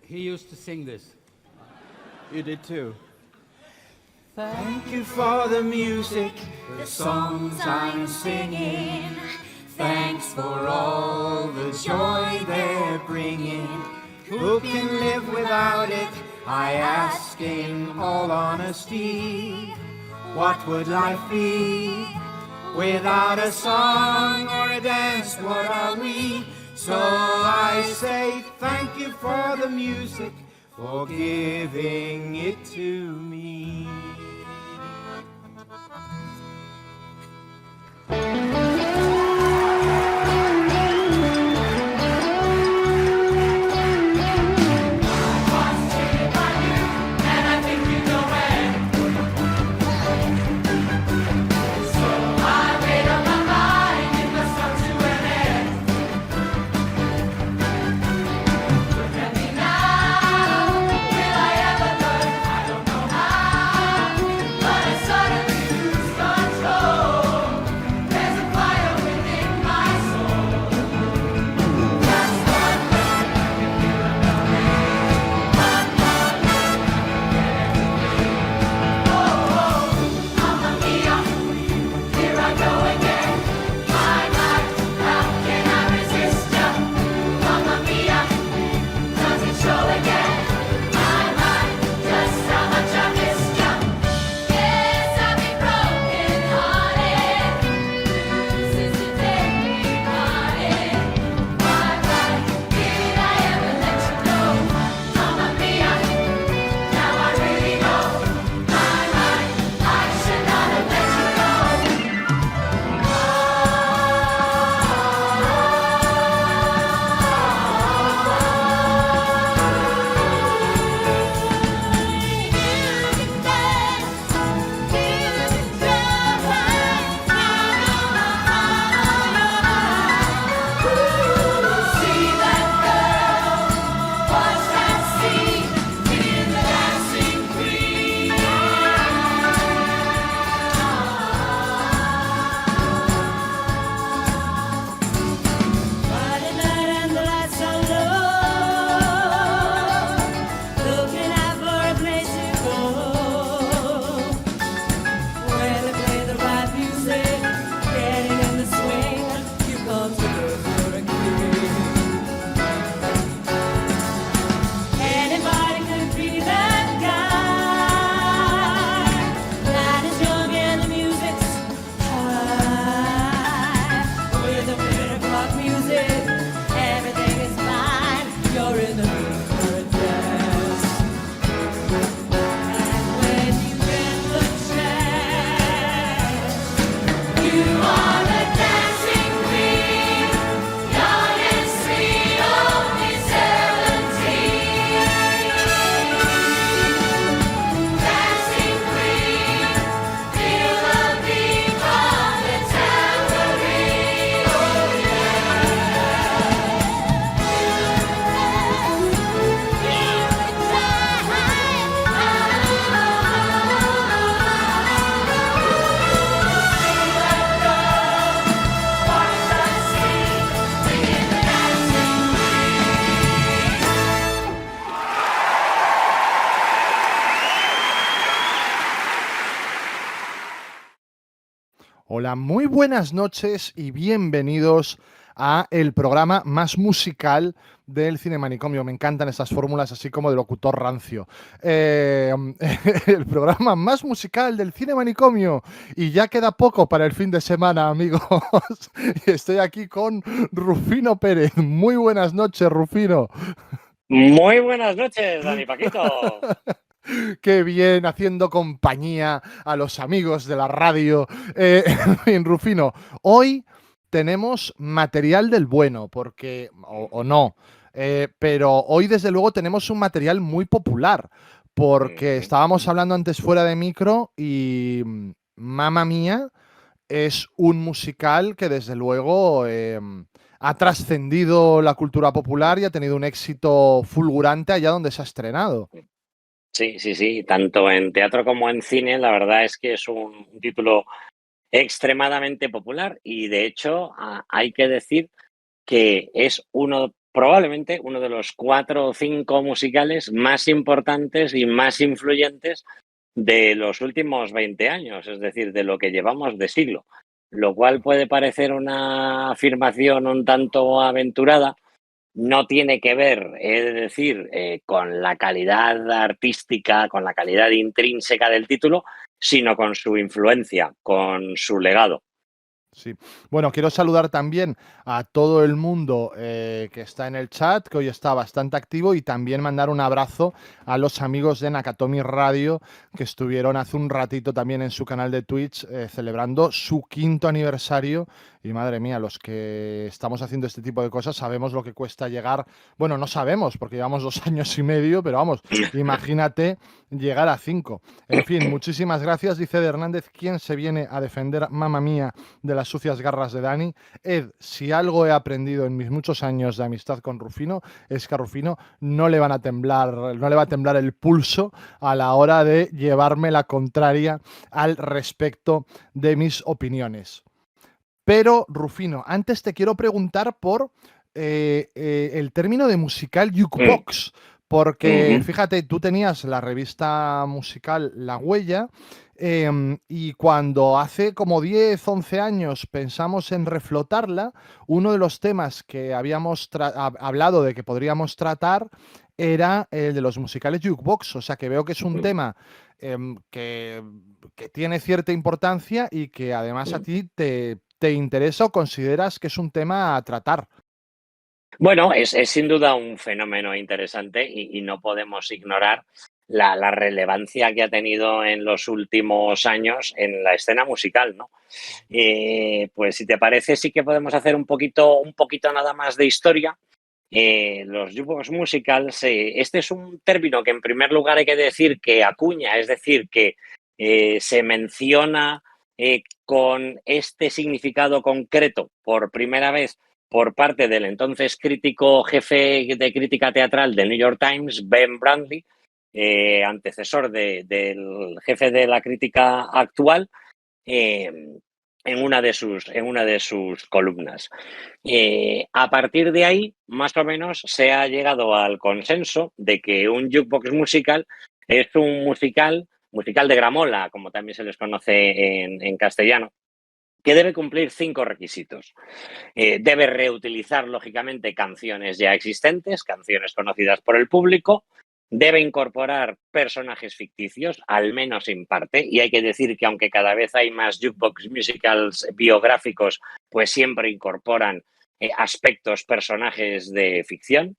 He used to sing this. You did too. Thank you for the music, the songs I'm singing. Thanks for all the joy they're bringing. Who can live without it? I ask in all honesty. What would life be without a song or a dance? What are we? So I say thank you for the music, for giving it to me. Hola, muy buenas noches y bienvenidos a el programa más musical del Cine Manicomio. Me encantan estas fórmulas así como de locutor rancio. El programa más musical del Cine Manicomio. Y ya queda poco para el fin de semana, amigos. Y estoy aquí con Rufino Pérez. Muy buenas noches, Rufino. Muy buenas noches, Dani Paquito. Qué bien, haciendo compañía a los amigos de la radio. En fin, Rufino, hoy tenemos material del bueno, porque, o no, pero hoy desde luego tenemos un material muy popular, porque estábamos hablando antes fuera de micro y Mamma Mía es un musical que desde luego ha trascendido la cultura popular y ha tenido un éxito fulgurante allá donde se ha estrenado. Sí, tanto en teatro como en cine, la verdad es que es un título extremadamente popular y de hecho hay que decir que es probablemente uno de los 4 o 5 musicales más importantes y más influyentes de los últimos 20 años, es decir, de lo que llevamos de siglo, lo cual puede parecer una afirmación un tanto aventurada. No tiene que ver, es decir, con la calidad artística, con la calidad intrínseca del título, sino con su influencia, con su legado. Sí. Bueno, quiero saludar también a todo el mundo que está en el chat, que hoy está bastante activo, y también mandar un abrazo a los amigos de Nakatomi Radio, que estuvieron hace un ratito también en su canal de Twitch celebrando su 5º aniversario. Y madre mía, los que estamos haciendo este tipo de cosas sabemos lo que cuesta llegar. Bueno, no sabemos porque llevamos 2 años y medio, pero vamos, imagínate llegar a 5. En fin, muchísimas gracias, dice de Hernández. ¿Quién se viene a defender, mamá mía, de las sucias garras de Dani? Ed, si algo he aprendido en mis muchos años de amistad con Rufino, es que a Rufino no le va a temblar el pulso a la hora de llevarme la contraria al respecto de mis opiniones. Pero, Rufino, antes te quiero preguntar por el término de musical jukebox, porque fíjate, tú tenías la revista musical La Huella, y cuando hace como 10, 11 años pensamos en reflotarla, uno de los temas que habíamos hablado de que podríamos tratar era el de los musicales jukebox. O sea que veo que es un tema que tiene cierta importancia y que además a ti te interesa o consideras que es un tema a tratar. Bueno, es sin duda un fenómeno interesante y no podemos ignorar la relevancia que ha tenido en los últimos años en la escena musical, ¿no? Pues si te parece, sí que podemos hacer un poquito nada más de historia. Los jukebox musicals, este es un término que en primer lugar hay que decir que acuña, es decir, que se menciona con este significado concreto por primera vez por parte del entonces crítico jefe de crítica teatral del New York Times, Ben Brantley, antecesor del jefe de la crítica actual, en una de sus columnas. A partir de ahí, más o menos, se ha llegado al consenso de que un jukebox musical es un musical de gramola, como también se les conoce en castellano, que debe cumplir 5 requisitos. Debe reutilizar, lógicamente, canciones ya existentes, canciones conocidas por el público. Debe incorporar personajes ficticios, al menos en parte, y hay que decir que aunque cada vez hay más jukebox musicals biográficos, pues siempre incorporan aspectos, personajes de ficción.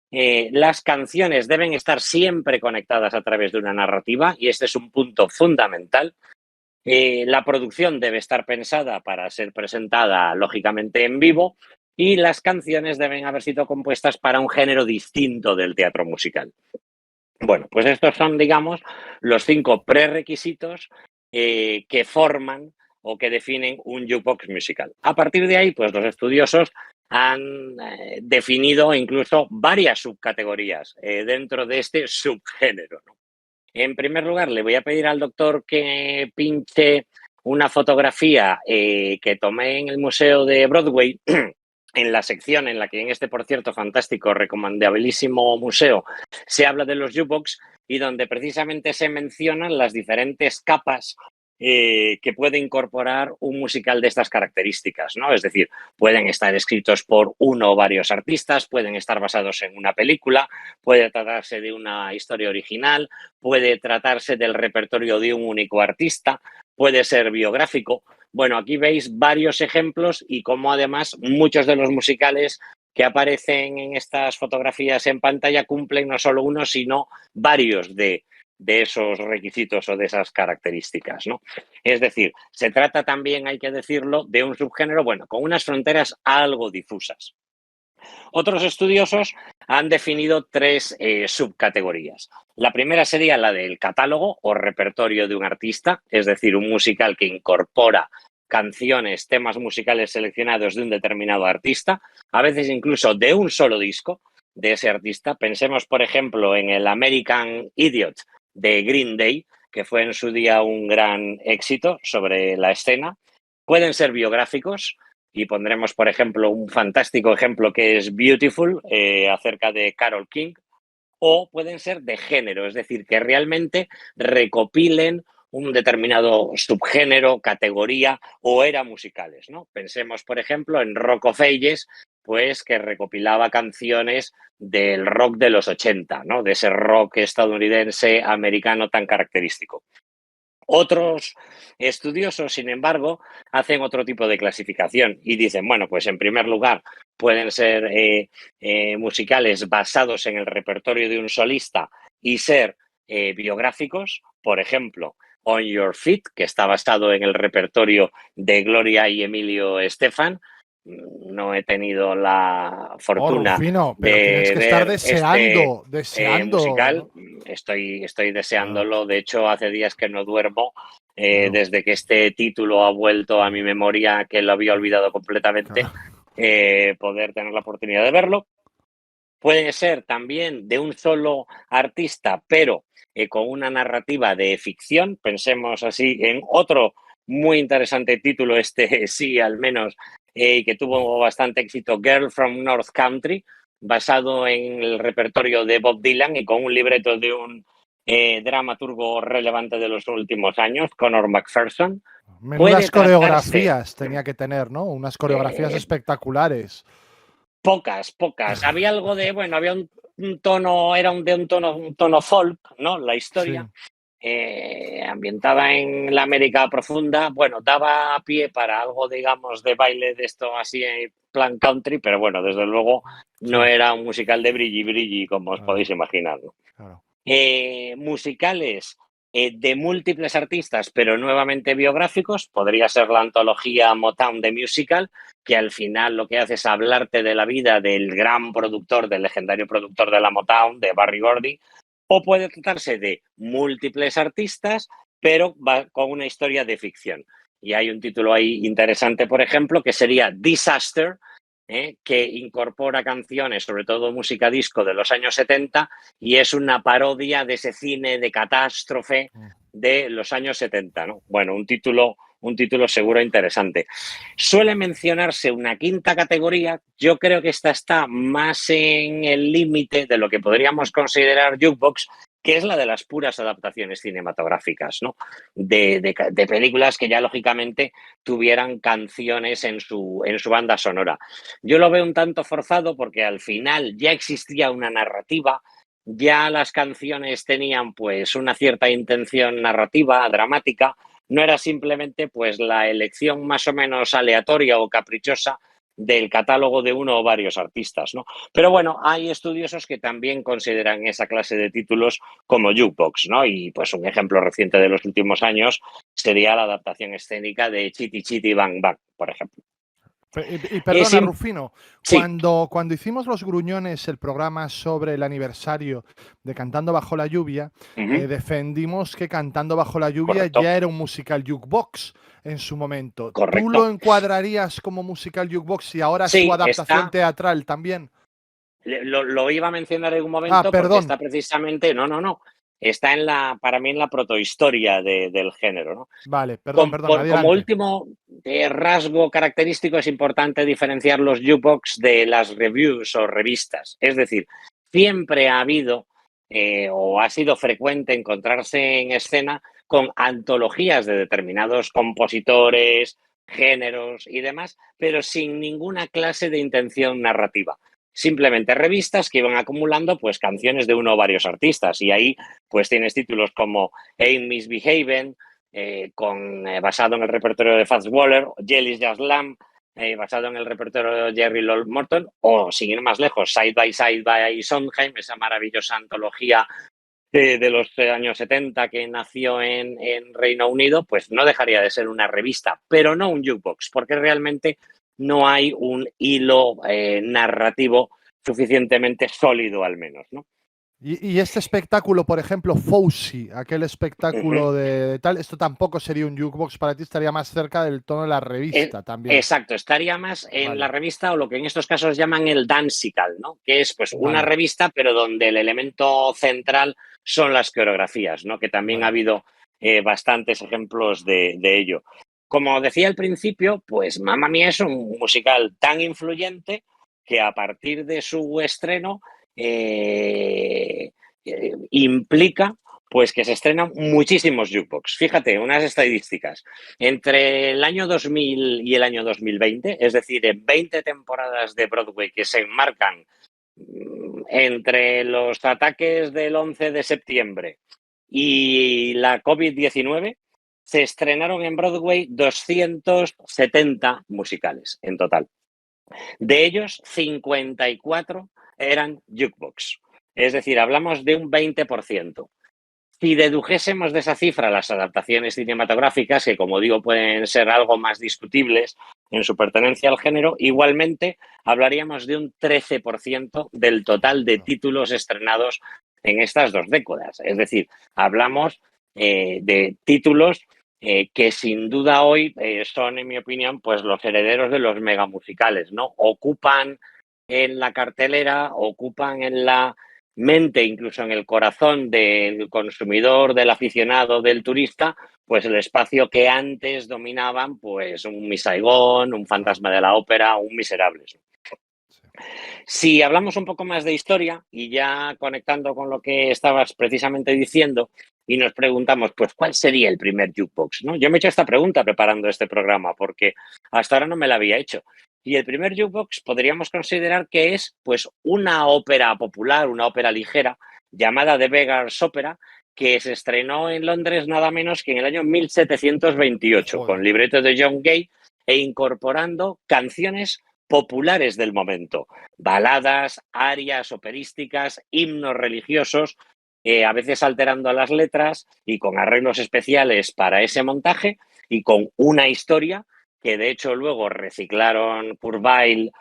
Las canciones deben estar siempre conectadas a través de una narrativa y este es un punto fundamental. La producción debe estar pensada para ser presentada, lógicamente, en vivo y las canciones deben haber sido compuestas para un género distinto del teatro musical. Bueno, pues estos son, digamos, los 5 prerequisitos que forman o que definen un jukebox musical. A partir de ahí, pues los estudiosos han definido incluso varias subcategorías dentro de este subgénero, ¿no? En primer lugar, le voy a pedir al doctor que pinche una fotografía que tomé en el Museo de Broadway, en la sección en la que en este, por cierto, fantástico, recomendabilísimo museo, se habla de los jukebox y donde precisamente se mencionan las diferentes capas que puede incorporar un musical de estas características, ¿no? Es decir, pueden estar escritos por uno o varios artistas, pueden estar basados en una película, puede tratarse de una historia original, puede tratarse del repertorio de un único artista, puede ser biográfico. Bueno, aquí veis varios ejemplos y cómo además muchos de los musicales que aparecen en estas fotografías en pantalla cumplen no solo uno, sino varios de esos requisitos o de esas características, ¿no? Es decir, se trata también, hay que decirlo, de un subgénero, bueno, con unas fronteras algo difusas. Otros estudiosos han definido 3 subcategorías. La primera sería la del catálogo o repertorio de un artista, es decir, un musical que incorpora canciones, temas musicales seleccionados de un determinado artista, a veces incluso de un solo disco de ese artista. Pensemos, por ejemplo, en el American Idiot de Green Day, que fue en su día un gran éxito sobre la escena. Pueden ser biográficos y pondremos, por ejemplo, un fantástico ejemplo que es Beautiful, acerca de Carole King, o pueden ser de género, es decir, que realmente recopilen un determinado subgénero, categoría o era musicales, ¿no? Pensemos, por ejemplo, en Rock of Ages, pues que recopilaba canciones del rock de los 80, ¿no? De ese rock estadounidense americano tan característico. Otros estudiosos, sin embargo, hacen otro tipo de clasificación y dicen, bueno, pues en primer lugar pueden ser musicales basados en el repertorio de un solista y ser biográficos, por ejemplo, On Your Feet, que está basado en el repertorio de Gloria y Emilio Estefan. No he tenido la Oh, fortuna Rufino, pero tienes de que estar ver este deseando, musical. ¿no? Estoy Ah, deseándolo. De hecho, hace días que no duermo, claro, desde que este título ha vuelto a mi memoria, que lo había olvidado completamente, claro. poder tener la oportunidad de verlo. Puede ser también de un solo artista, pero con una narrativa de ficción. Pensemos así en otro muy interesante título, este sí, al menos, que tuvo bastante éxito, Girl from North Country, basado en el repertorio de Bob Dylan y con un libreto de un dramaturgo relevante de los últimos años, Conor McPherson. Menudas Puede tratarse coreografías tenía que tener, ¿no? Unas coreografías eh, espectaculares. pocas. Había algo de, bueno, había un tono, era un tono folk, ¿no? La Sí. historia, ambientada en la América profunda, bueno, daba pie para algo, digamos, de baile de esto así en plan country, pero bueno, desde luego Sí, no era un musical de brilli brilli, como os claro, podéis imaginar, ¿no? claro. Musicales de múltiples artistas, pero nuevamente biográficos. Podría ser la antología Motown de Musical, que al final lo que hace es hablarte de la vida del gran productor, del legendario productor de la Motown, de Barry Gordy. O puede tratarse de múltiples artistas, pero con una historia de ficción. Y hay un título ahí interesante, por ejemplo, que sería Disaster, que incorpora canciones, sobre todo música disco de los años 70, y es una parodia de ese cine de catástrofe Mm. de los años 70, ¿no? Bueno, un título seguro interesante. Suele mencionarse una quinta categoría. Yo creo que esta está más en el límite de lo que podríamos considerar jukebox, que es la de las puras adaptaciones cinematográficas, ¿no? De películas que ya lógicamente tuvieran canciones en su banda sonora. Yo lo veo un tanto forzado porque al final ya existía una narrativa, ya las canciones tenían pues una cierta intención narrativa, dramática, no era simplemente pues la elección más o menos aleatoria o caprichosa del catálogo de uno o varios artistas, ¿no? Pero bueno, hay estudiosos que también consideran esa clase de títulos como jukebox, ¿no? Y pues un ejemplo reciente de los últimos años sería la adaptación escénica de Chitty Chitty Bang Bang, por ejemplo. Y Es perdona, Rufino, sí. cuando hicimos Los Gruñones, el programa sobre el aniversario de Cantando bajo la lluvia, Uh-huh. defendimos que Cantando bajo la lluvia Correcto, ya era un musical jukebox en su momento. ¿Tú lo correcto. encuadrarías como musical jukebox y ahora su Sí, adaptación teatral también? lo iba a mencionar en un Ah, momento porque perdón. está precisamente, no, está para mí en la protohistoria del género, ¿no? Vale, perdón, perdón, Como adelante. último rasgo característico es importante diferenciar los jukebox de las reviews o revistas. Es decir, siempre ha habido o ha sido frecuente encontrarse en escena con antologías de determinados compositores, géneros y demás, pero sin ninguna clase de intención narrativa. Simplemente revistas que iban acumulando pues canciones de uno o varios artistas y ahí pues tienes títulos como Ain't Misbehavin', basado en el repertorio de Fats Waller, Jelly's Just Lamb, basado en el repertorio de Jerry Lord Morton, o sin ir más lejos, Side by Sondheim, esa maravillosa antología de los años 70 que nació en Reino Unido, pues no dejaría de ser una revista, pero no un jukebox, porque realmente no hay un hilo narrativo suficientemente sólido al menos, ¿no? Y este espectáculo, por ejemplo, Fousey, aquel Ujú. espectáculo de tal, esto tampoco sería un jukebox para ti, estaría más cerca del tono de la revista también. Exacto, estaría más en la Vale, revista o lo que en estos casos llaman el dancical, ¿no? Que es pues una vale, revista, pero donde el elemento central son las coreografías, ¿no? Que también ha vale. habido bastantes ejemplos de ello. Como decía al principio, pues Mamma Mía es un musical tan influyente que a partir de su estreno implica pues que se estrenan muchísimos jukebox. Fíjate, unas estadísticas. Entre el año 2000 y el año 2020, es decir, en 20 temporadas de Broadway que se enmarcan entre los ataques del 11 de septiembre y la COVID-19, se estrenaron en Broadway 270 musicales en total. De ellos, 54 eran jukebox. Es decir, hablamos de un 20%. Si dedujésemos de esa cifra las adaptaciones cinematográficas, que como digo pueden ser algo más discutibles en su pertenencia al género, igualmente hablaríamos de un 13% del total de títulos estrenados en estas 2 décadas. Es decir, hablamos de títulos que sin duda hoy son, en mi opinión, pues los herederos de los megamusicales, ¿no? Ocupan en la cartelera, ocupan en la mente, incluso en el corazón del consumidor, del aficionado, del turista, pues el espacio que antes dominaban, pues un Miss Saigon, un Fantasma de la Ópera, un Miserables. Si hablamos un poco más de historia y ya conectando con lo que estabas precisamente diciendo y nos preguntamos, pues, ¿cuál sería el primer jukebox? ¿No? Yo me he hecho esta pregunta preparando este programa porque hasta ahora no me la había hecho. Y el primer jukebox podríamos considerar que es pues una ópera popular, una ópera ligera llamada The Beggar's Opera, que se estrenó en Londres nada menos que en el año 1728 Joder. con libreto de John Gay e incorporando canciones populares del momento, baladas, arias operísticas, himnos religiosos, a veces alterando las letras y con arreglos especiales para ese montaje y con una historia que de hecho luego reciclaron Kurt Weill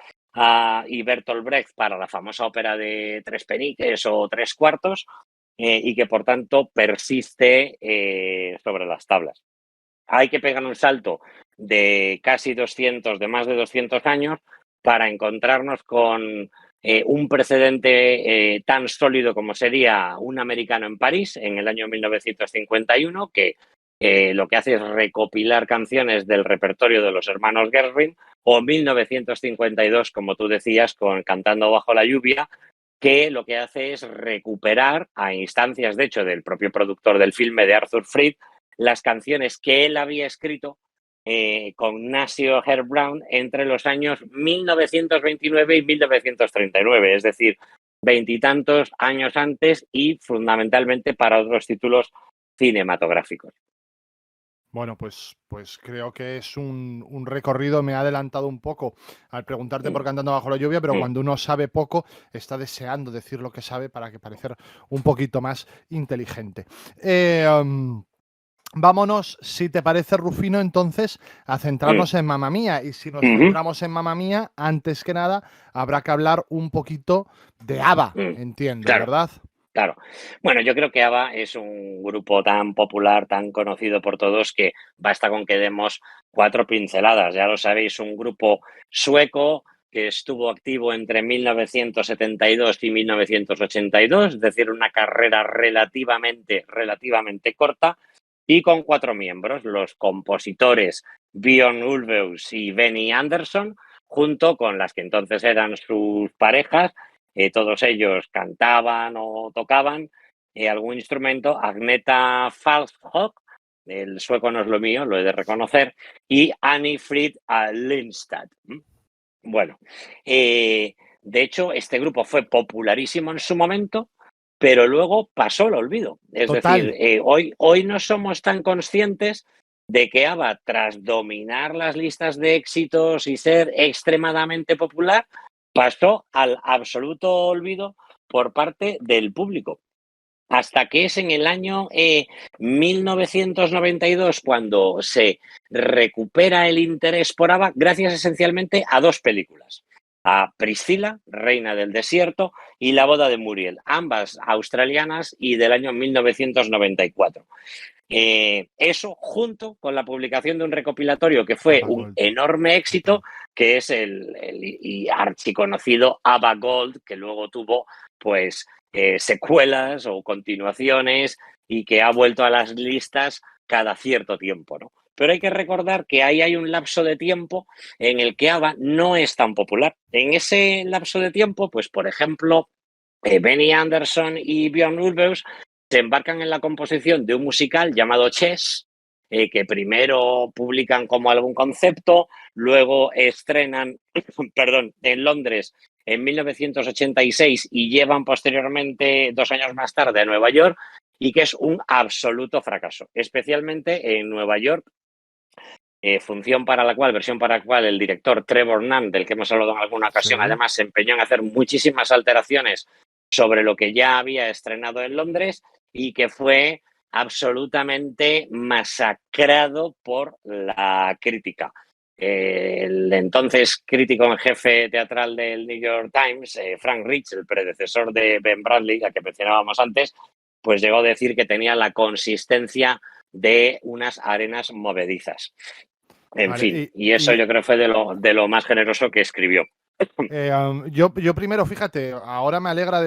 y Bertolt Brecht para la famosa ópera de Tres Peniques o Tres Cuartos y que por tanto persiste sobre las tablas. Hay que pegar un salto de casi 200, de más de 200 años para encontrarnos con un precedente tan sólido como sería Un americano en París en el año 1951, que lo que hace es recopilar canciones del repertorio de los hermanos Gershwin, o 1952, como tú decías, con Cantando bajo la lluvia, que lo que hace es recuperar, a instancias, de hecho, del propio productor del filme, de Arthur Freed, las canciones que él había escrito con Nasio Herb Brown entre los años 1929 y 1939, es decir, veintitantos años antes y fundamentalmente para otros títulos cinematográficos. Bueno, pues creo que es un recorrido. Me ha adelantado un poco al preguntarte por Cantando bajo la lluvia, pero cuando uno sabe poco, está deseando decir lo que sabe para que parecer un poquito más inteligente. Vámonos, si te parece, Rufino, entonces, a centrarnos en Mamma Mía. Y si nos centramos en Mamma Mía, antes que nada, habrá que hablar un poquito de ABBA, entiendo, claro. ¿verdad? Claro. Bueno, yo creo que ABBA es un grupo tan popular, tan conocido por todos, que basta con que demos 4 pinceladas. Ya lo sabéis, un grupo sueco que estuvo activo entre 1972 y 1982, es decir, una carrera relativamente corta, y con 4 miembros, los compositores Björn Ulvaeus y Benny Andersson, junto con las que entonces eran sus parejas. Todos ellos cantaban o tocaban algún instrumento. Agneta Falkhoff, el sueco no es lo mío, lo he de reconocer, y Annie Frid Lindstad. Bueno, de hecho, este grupo fue popularísimo en su momento, pero luego pasó al olvido. Es Total. decir, hoy no somos tan conscientes de que ABBA, tras dominar las listas de éxitos y ser extremadamente popular, pasó al absoluto olvido por parte del público. Hasta que es en el año 1992 cuando se recupera el interés por ABBA gracias esencialmente a 2 películas. A Priscilla, Reina del Desierto, y La boda de Muriel, ambas australianas y del año 1994. Eso junto con la publicación de un recopilatorio que fue ABBA un Gold. enorme éxito, Total. que es el archiconocido ABBA Gold, que luego tuvo pues secuelas o continuaciones y que ha vuelto a las listas cada cierto tiempo, ¿no? pero hay que recordar que ahí hay un lapso de tiempo en el que ABBA no es tan popular. En ese lapso de tiempo, pues por ejemplo, Benny Andersson y Björn Ulvaeus se embarcan en la composición de un musical llamado Chess, que primero publican como álbum concepto, luego estrenan, perdón, en Londres en 1986 y llevan posteriormente 2 años más tarde a Nueva York, y que es un absoluto fracaso, especialmente en Nueva York. Versión para la cual el director Trevor Nunn, del que hemos hablado en alguna ocasión, Sí. además se empeñó en hacer muchísimas alteraciones sobre lo que ya había estrenado en Londres y que fue absolutamente masacrado por la crítica. El entonces crítico en jefe teatral del New York Times, Frank Rich, el predecesor de Ben Bradley, al que mencionábamos antes, pues llegó a decir que tenía la consistencia de unas arenas movedizas. En Vale, fin, y eso yo creo fue de lo más generoso que escribió. yo primero, fíjate, ahora me alegra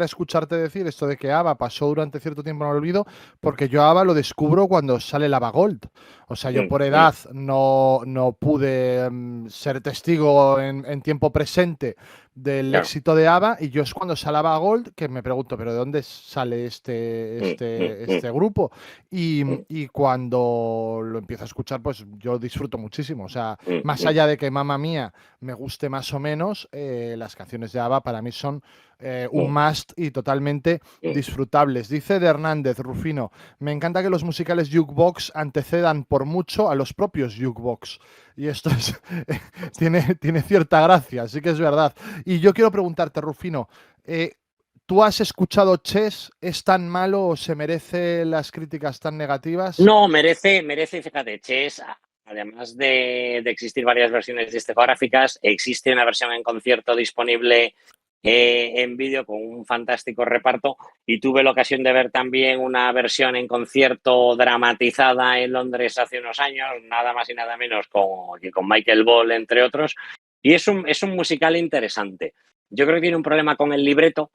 escucharte decir esto de que ABBA pasó durante cierto tiempo en el olvido, porque yo ABBA lo descubro cuando sale el ABBA Gold. O sea, yo por edad no pude ser testigo en tiempo presente del Claro. éxito de ABBA, y yo es cuando sale ABBA Gold que me pregunto, ¿pero de dónde sale este grupo? Y cuando lo empiezo a escuchar, pues yo disfruto muchísimo. O sea, más allá de que Mamma Mía me guste más o menos, las canciones de ABBA para mí son un must y totalmente disfrutables. Dice de Hernández, Rufino, me encanta que los musicales jukebox antecedan por mucho a los propios jukebox. Y esto tiene cierta gracia, sí que es verdad. Y yo quiero preguntarte, Rufino, ¿tú has escuchado Chess? ¿Es tan malo o se merece las críticas tan negativas? No, merece, fíjate, Chess, además de existir varias versiones discográficas, existe una versión en concierto disponible en vídeo con un fantástico reparto, y tuve la ocasión de ver también una versión en concierto dramatizada en Londres hace unos años, nada más y nada menos con Michael Ball, entre otros, y es un musical interesante. Yo creo que tiene un problema con el libreto.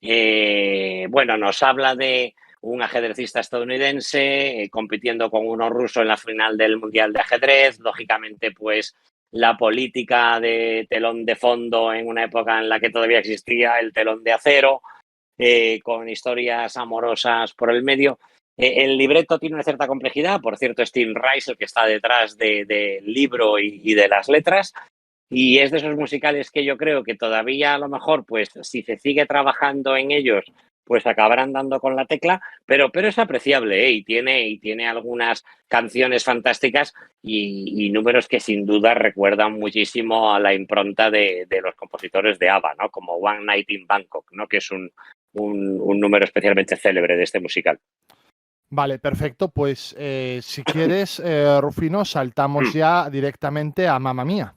Bueno, nos habla de un ajedrecista estadounidense compitiendo con uno ruso en la final del Mundial de Ajedrez. Lógicamente, pues la política de telón de fondo en una época en la que todavía existía el telón de acero, con historias amorosas por el medio. El libreto tiene una cierta complejidad, por cierto, Steve Rice, el que está detrás del libro y de las letras, y es de esos musicales que yo creo que todavía a lo mejor, pues si se sigue trabajando en ellos, pues acabarán dando con la tecla, pero es apreciable, ¿eh? Y tiene algunas canciones fantásticas y números que sin duda recuerdan muchísimo a la impronta de los compositores de ABBA, ¿no? Como One Night in Bangkok, ¿no? Que es un número especialmente célebre de este musical. Vale, perfecto. Pues si quieres, Rufino, saltamos ya directamente a Mamma Mía.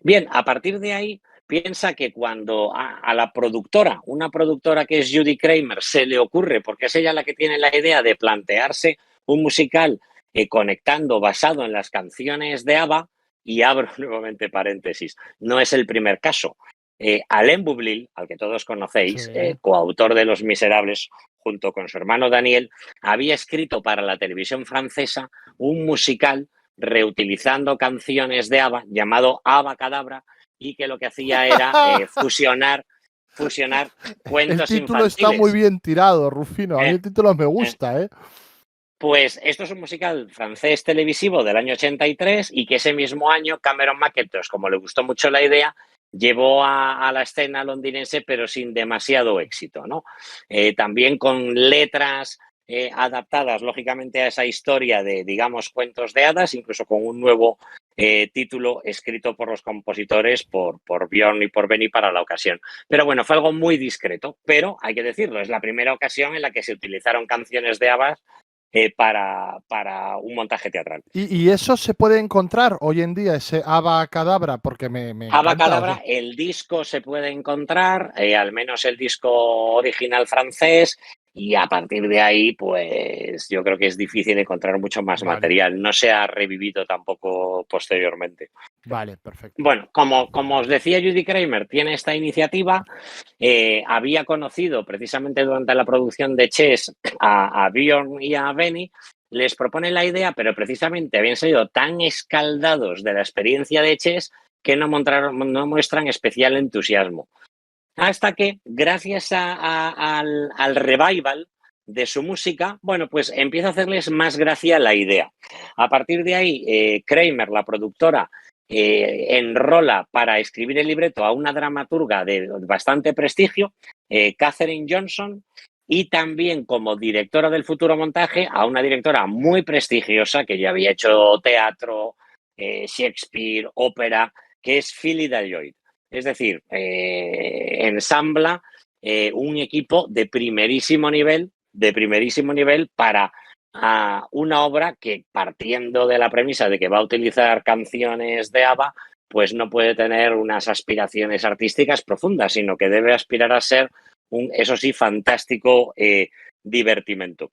Bien, a partir de ahí, piensa que cuando a la productora, una productora que es Judy Kramer, se le ocurre, porque es ella la que tiene la idea de plantearse un musical conectando basado en las canciones de ABBA, y abro nuevamente paréntesis, no es el primer caso. Alain Boublil, al que todos conocéis, Sí. coautor de Los Miserables, junto con su hermano Daniel, había escrito para la televisión francesa un musical reutilizando canciones de ABBA llamado ABBA Cadabra, y que lo que hacía era fusionar El cuentos título infantiles. está muy bien tirado, Rufino. A mí el título me gusta, ¿eh? Pues esto es un musical francés televisivo del año 83, y que ese mismo año Cameron McIntosh, como le gustó mucho la idea, llevó a la escena londinense, pero sin demasiado éxito, ¿no? También con letras adaptadas, lógicamente, a esa historia de, digamos, cuentos de hadas, incluso con un nuevo título escrito por los compositores, por Björn y por Benny para la ocasión. Pero bueno, fue algo muy discreto, pero hay que decirlo, es la primera ocasión en la que se utilizaron canciones de ABBA para un montaje teatral. ¿Y eso se puede encontrar hoy en día, ese ABBA Cadabra? Porque me encanta. ABBA Cadabra, el disco se puede encontrar, al menos el disco original francés, y a partir de ahí, pues yo creo que es difícil encontrar mucho más material. No se ha revivido tampoco posteriormente. Vale, perfecto. Bueno, como os decía, Judy Kramer tiene esta iniciativa. Había conocido precisamente durante la producción de Chess a Björn y a Benny, les propone la idea, pero precisamente habían salido tan escaldados de la experiencia de Chess que no muestran especial entusiasmo. Hasta que, gracias al revival de su música, bueno, pues empieza a hacerles más gracia la idea. A partir de ahí, Kramer, la productora, enrola para escribir el libreto a una dramaturga de bastante prestigio, Katherine Johnson, y también como directora del futuro montaje a una directora muy prestigiosa que ya había hecho teatro, Shakespeare, ópera, que es Philly Lloyd. Es decir, ensambla un equipo de primerísimo nivel para una obra que, partiendo de la premisa de que va a utilizar canciones de ABBA, pues no puede tener unas aspiraciones artísticas profundas, sino que debe aspirar a ser un, eso sí, fantástico divertimento.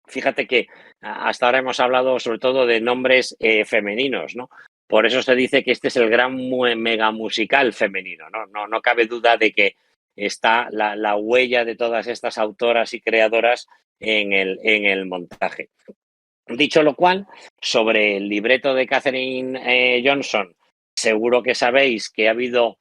Fíjate que hasta ahora hemos hablado sobre todo de nombres femeninos, ¿no? Por eso se dice que este es el gran mega musical femenino, ¿no? No cabe duda de que está la huella de todas estas autoras y creadoras en el montaje. Dicho lo cual, sobre el libreto de Katherine Johnson, seguro que sabéis que ha habido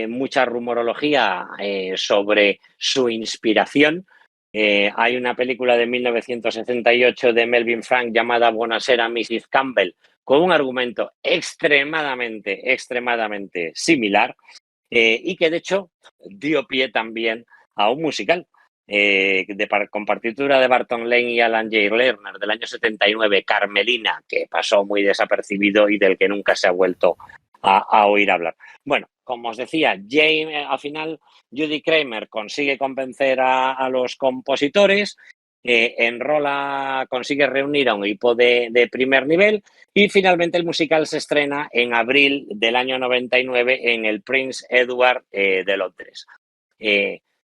mucha rumorología sobre su inspiración. Hay una película de 1968 de Melvin Frank llamada Buonasera, Mrs. Campbell, con un argumento extremadamente similar y que de hecho dio pie también a un musical con partitura de Barton Lane y Alan J. Lerner del año 79, Carmelina, que pasó muy desapercibido y del que nunca se ha vuelto a oír hablar. Bueno, como os decía, al final Judy Kramer consigue convencer a los compositores, consigue reunir a un equipo de primer nivel y finalmente el musical se estrena en abril del año 99 en el Prince Edward de Londres.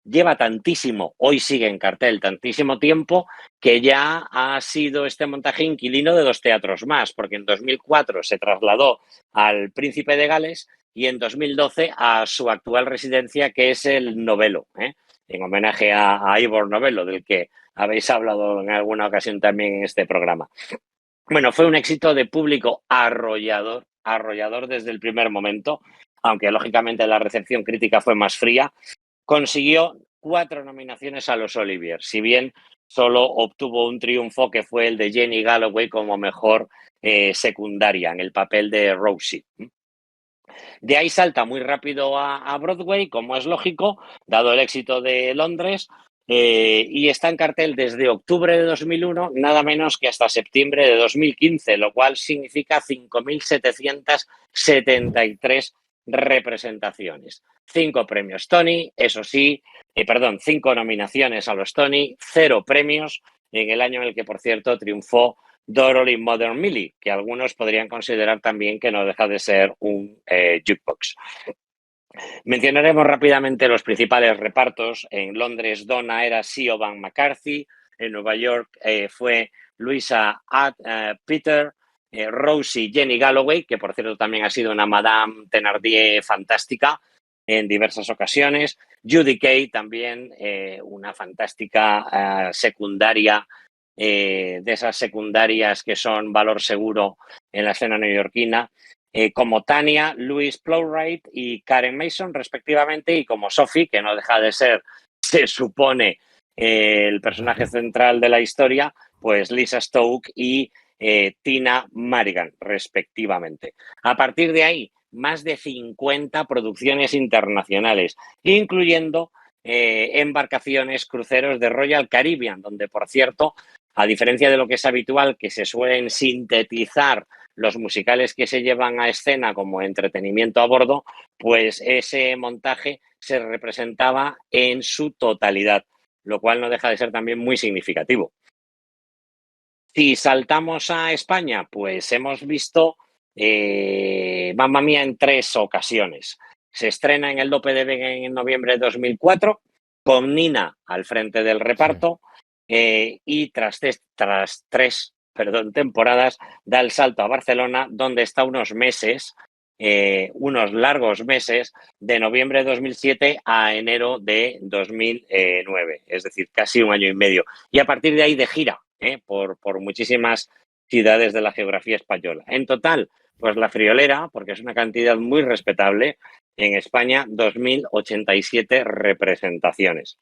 Lleva tantísimo, hoy sigue en cartel, tantísimo tiempo que ya ha sido este montaje inquilino de 2 teatros más, porque en 2004 se trasladó al Príncipe de Gales y en 2012 a su actual residencia, que es el Novello, en homenaje a Ivor Novello, del que habéis hablado en alguna ocasión también en este programa. Bueno, fue un éxito de público arrollador desde el primer momento, aunque lógicamente la recepción crítica fue más fría. Consiguió 4 nominaciones a los Olivier, si bien solo obtuvo un triunfo que fue el de Jenny Galloway como mejor secundaria en el papel de Rosie. De ahí salta muy rápido a Broadway, como es lógico, dado el éxito de Londres, y está en cartel desde octubre de 2001, nada menos que hasta septiembre de 2015, lo cual significa 5.773 representaciones. 5 premios Tony, eso sí, 5 nominaciones a los Tony, 0 premios en el año en el que, por cierto, triunfó Dorothy Modern Millie, que algunos podrían considerar también que no deja de ser un jukebox. Mencionaremos rápidamente los principales repartos. En Londres, Donna era Siobhan McCarthy. En Nueva York fue Louisa Peter. Rosie, Jenny Galloway, que por cierto también ha sido una Madame Thénardier fantástica en diversas ocasiones. Judy Kay, también una fantástica secundaria, de esas secundarias que son valor seguro en la escena neoyorquina, como Tania, Louise Plowright y Karen Mason, respectivamente, y como Sophie, que no deja de ser, se supone, el personaje central de la historia, pues Lisa Stoke y Tina Marigan, respectivamente. A partir de ahí, más de 50 producciones internacionales, incluyendo embarcaciones, cruceros de Royal Caribbean, donde, por cierto, a diferencia de lo que es habitual, que se suelen sintetizar los musicales que se llevan a escena como entretenimiento a bordo, pues ese montaje se representaba en su totalidad, lo cual no deja de ser también muy significativo. Si saltamos a España, pues hemos visto Mamma Mía en 3 ocasiones. Se estrena en el Lope de Vega en noviembre de 2004, con Nina al frente del reparto, y tras 3 temporadas da el salto a Barcelona, donde está unos largos meses, de noviembre de 2007 a enero de 2009, es decir, casi un año y medio. Y a partir de ahí de gira por muchísimas ciudades de la geografía española. En total, pues la friolera, porque es una cantidad muy respetable, en España 2.087 representaciones.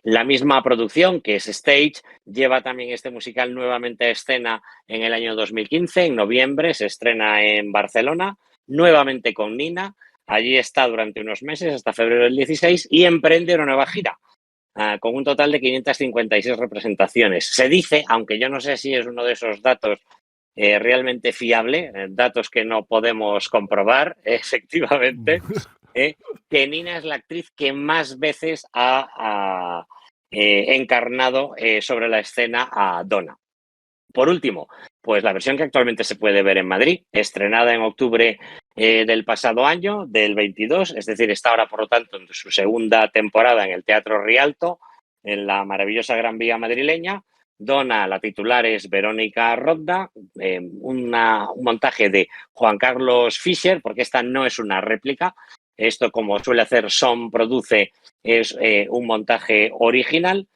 La misma producción, que es Stage, lleva también este musical nuevamente a escena en el año 2015, en noviembre, se estrena en Barcelona, nuevamente con Nina. Allí está durante unos meses, hasta febrero del 16, y emprende una nueva gira, con un total de 556 representaciones. Se dice, aunque yo no sé si es uno de esos datos realmente fiable, datos que no podemos comprobar, efectivamente, que Nina es la actriz que más veces ha encarnado sobre la escena a Donna. Por último, pues la versión que actualmente se puede ver en Madrid, estrenada en octubre del pasado año, del 22, es decir, está ahora, por lo tanto, en su segunda temporada en el Teatro Rialto, en la maravillosa Gran Vía madrileña. Donna, la titular, es Verónica Ronda, un montaje de Juan Carlos Fischer, porque esta no es una réplica. Esto, como suele hacer Som Produce, es un montaje original,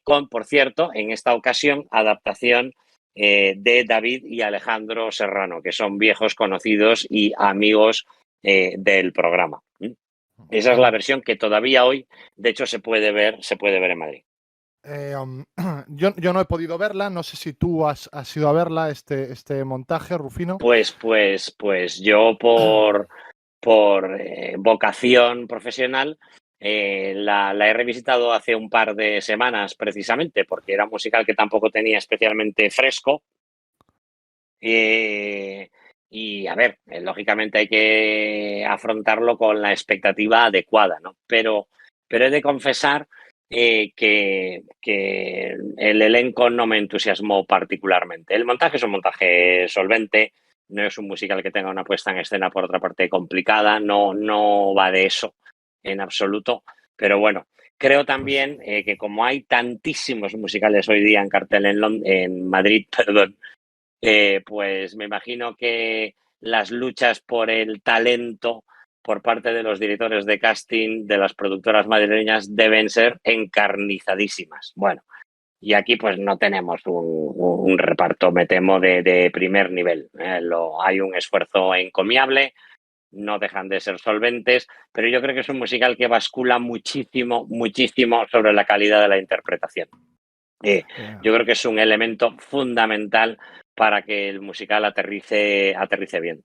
con, por cierto, en esta ocasión, adaptación de David y Alejandro Serrano, que son viejos conocidos y amigos del programa. Esa es la versión que todavía hoy, de hecho, se puede ver en Madrid. Yo no he podido verla, no sé si tú has ido a verla, este montaje, Rufino. Pues yo por vocación profesional la he revisitado hace un par de semanas precisamente, porque era un musical que tampoco tenía especialmente fresco. Y a ver, lógicamente hay que afrontarlo con la expectativa adecuada, ¿no? Pero he de confesar que el elenco no me entusiasmó particularmente. El montaje es un montaje solvente, no es un musical que tenga una puesta en escena, por otra parte, complicada, no va de eso en absoluto. Pero bueno, creo también que como hay tantísimos musicales hoy día en cartel en Madrid, perdón, pues me imagino que las luchas por el talento por parte de los directores de casting de las productoras madrileñas deben ser encarnizadísimas. Bueno, y aquí pues no tenemos un reparto, me temo, de primer nivel. Hay un esfuerzo encomiable, no dejan de ser solventes, pero yo creo que es un musical que bascula muchísimo, muchísimo sobre la calidad de la interpretación. Yo creo que es un elemento fundamental para que el musical aterrice bien.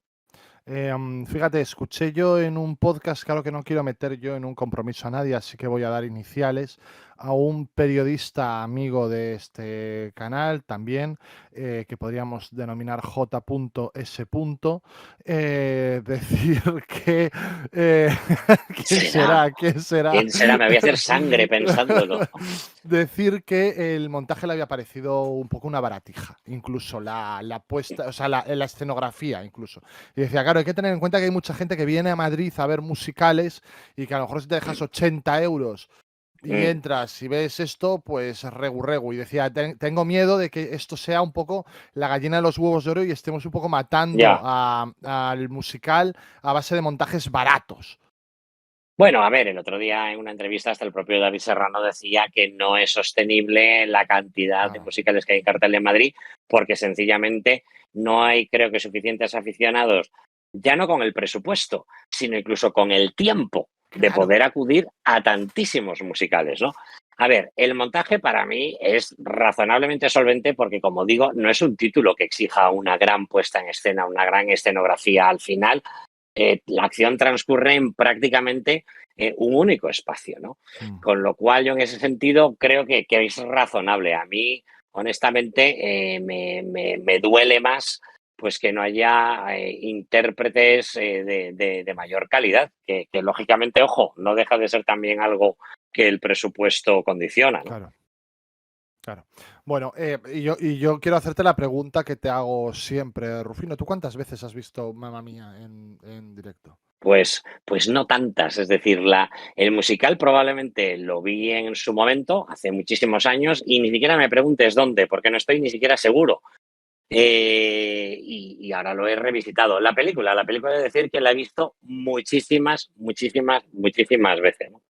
Fíjate, escuché yo en un podcast, claro que no quiero meter yo en un compromiso a nadie, así que voy a dar iniciales, a un periodista amigo de este canal también, que podríamos denominar J.S. Decir que... ¿quién será? ¿Quién será? ¿Quién será? Me voy a hacer sangre pensándolo. Decir que el montaje le había parecido un poco una baratija, incluso la puesta, o sea, la escenografía incluso. Y decía, claro, hay que tener en cuenta que hay mucha gente que viene a Madrid a ver musicales y que a lo mejor si te dejas 80 euros y entras y ves esto, pues regu. Y decía, tengo miedo de que esto sea un poco la gallina de los huevos de oro y estemos un poco matando al musical a base de montajes baratos. Bueno, a ver, el otro día en una entrevista hasta el propio David Serrano decía que no es sostenible la cantidad de musicales que hay en cartel en Madrid porque sencillamente no hay, creo que, suficientes aficionados, ya no con el presupuesto, sino incluso con el tiempo de poder acudir a tantísimos musicales, ¿no? A ver, el montaje para mí es razonablemente solvente porque, como digo, no es un título que exija una gran puesta en escena, una gran escenografía al final. La acción transcurre en prácticamente un único espacio, ¿no? Con lo cual yo en ese sentido creo que es razonable. A mí, honestamente, me duele más pues que no haya intérpretes de mayor calidad, que lógicamente, ojo, no deja de ser también algo que el presupuesto condiciona, ¿no? Claro. Bueno, y yo quiero hacerte la pregunta que te hago siempre, Rufino. ¿Tú cuántas veces has visto Mamma Mía en directo? Pues no tantas, es decir, el musical probablemente lo vi en su momento, hace muchísimos años, y ni siquiera me preguntes dónde, porque no estoy ni siquiera seguro. Y ahora lo he revisitado. La película he de decir que la he visto muchísimas veces, ¿no?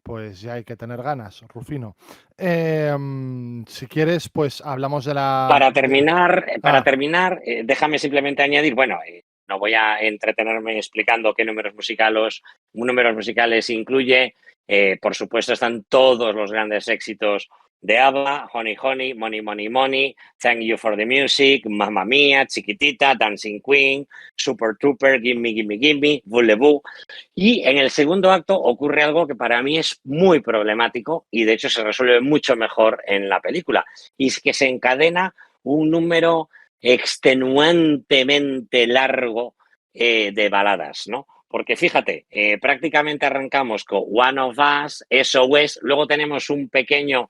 Pues ya hay que tener ganas, Rufino. Si quieres, pues hablamos de la... Para Ah, terminar, déjame simplemente añadir, bueno, no voy a entretenerme explicando qué números musicales incluye. Por supuesto, están todos los grandes éxitos de ABBA, Honey Honey, Money Money Money, Thank You for the Music, Mamma Mia, Chiquitita, Dancing Queen, Super Trooper, Gimme Gimme Gimme, Voulez-Vous. Y en el segundo acto ocurre algo que para mí es muy problemático y de hecho se resuelve mucho mejor en la película. Y es que se encadena un número extenuantemente largo de baladas, ¿no? Porque fíjate, prácticamente arrancamos con One of Us, SOS, luego tenemos un pequeño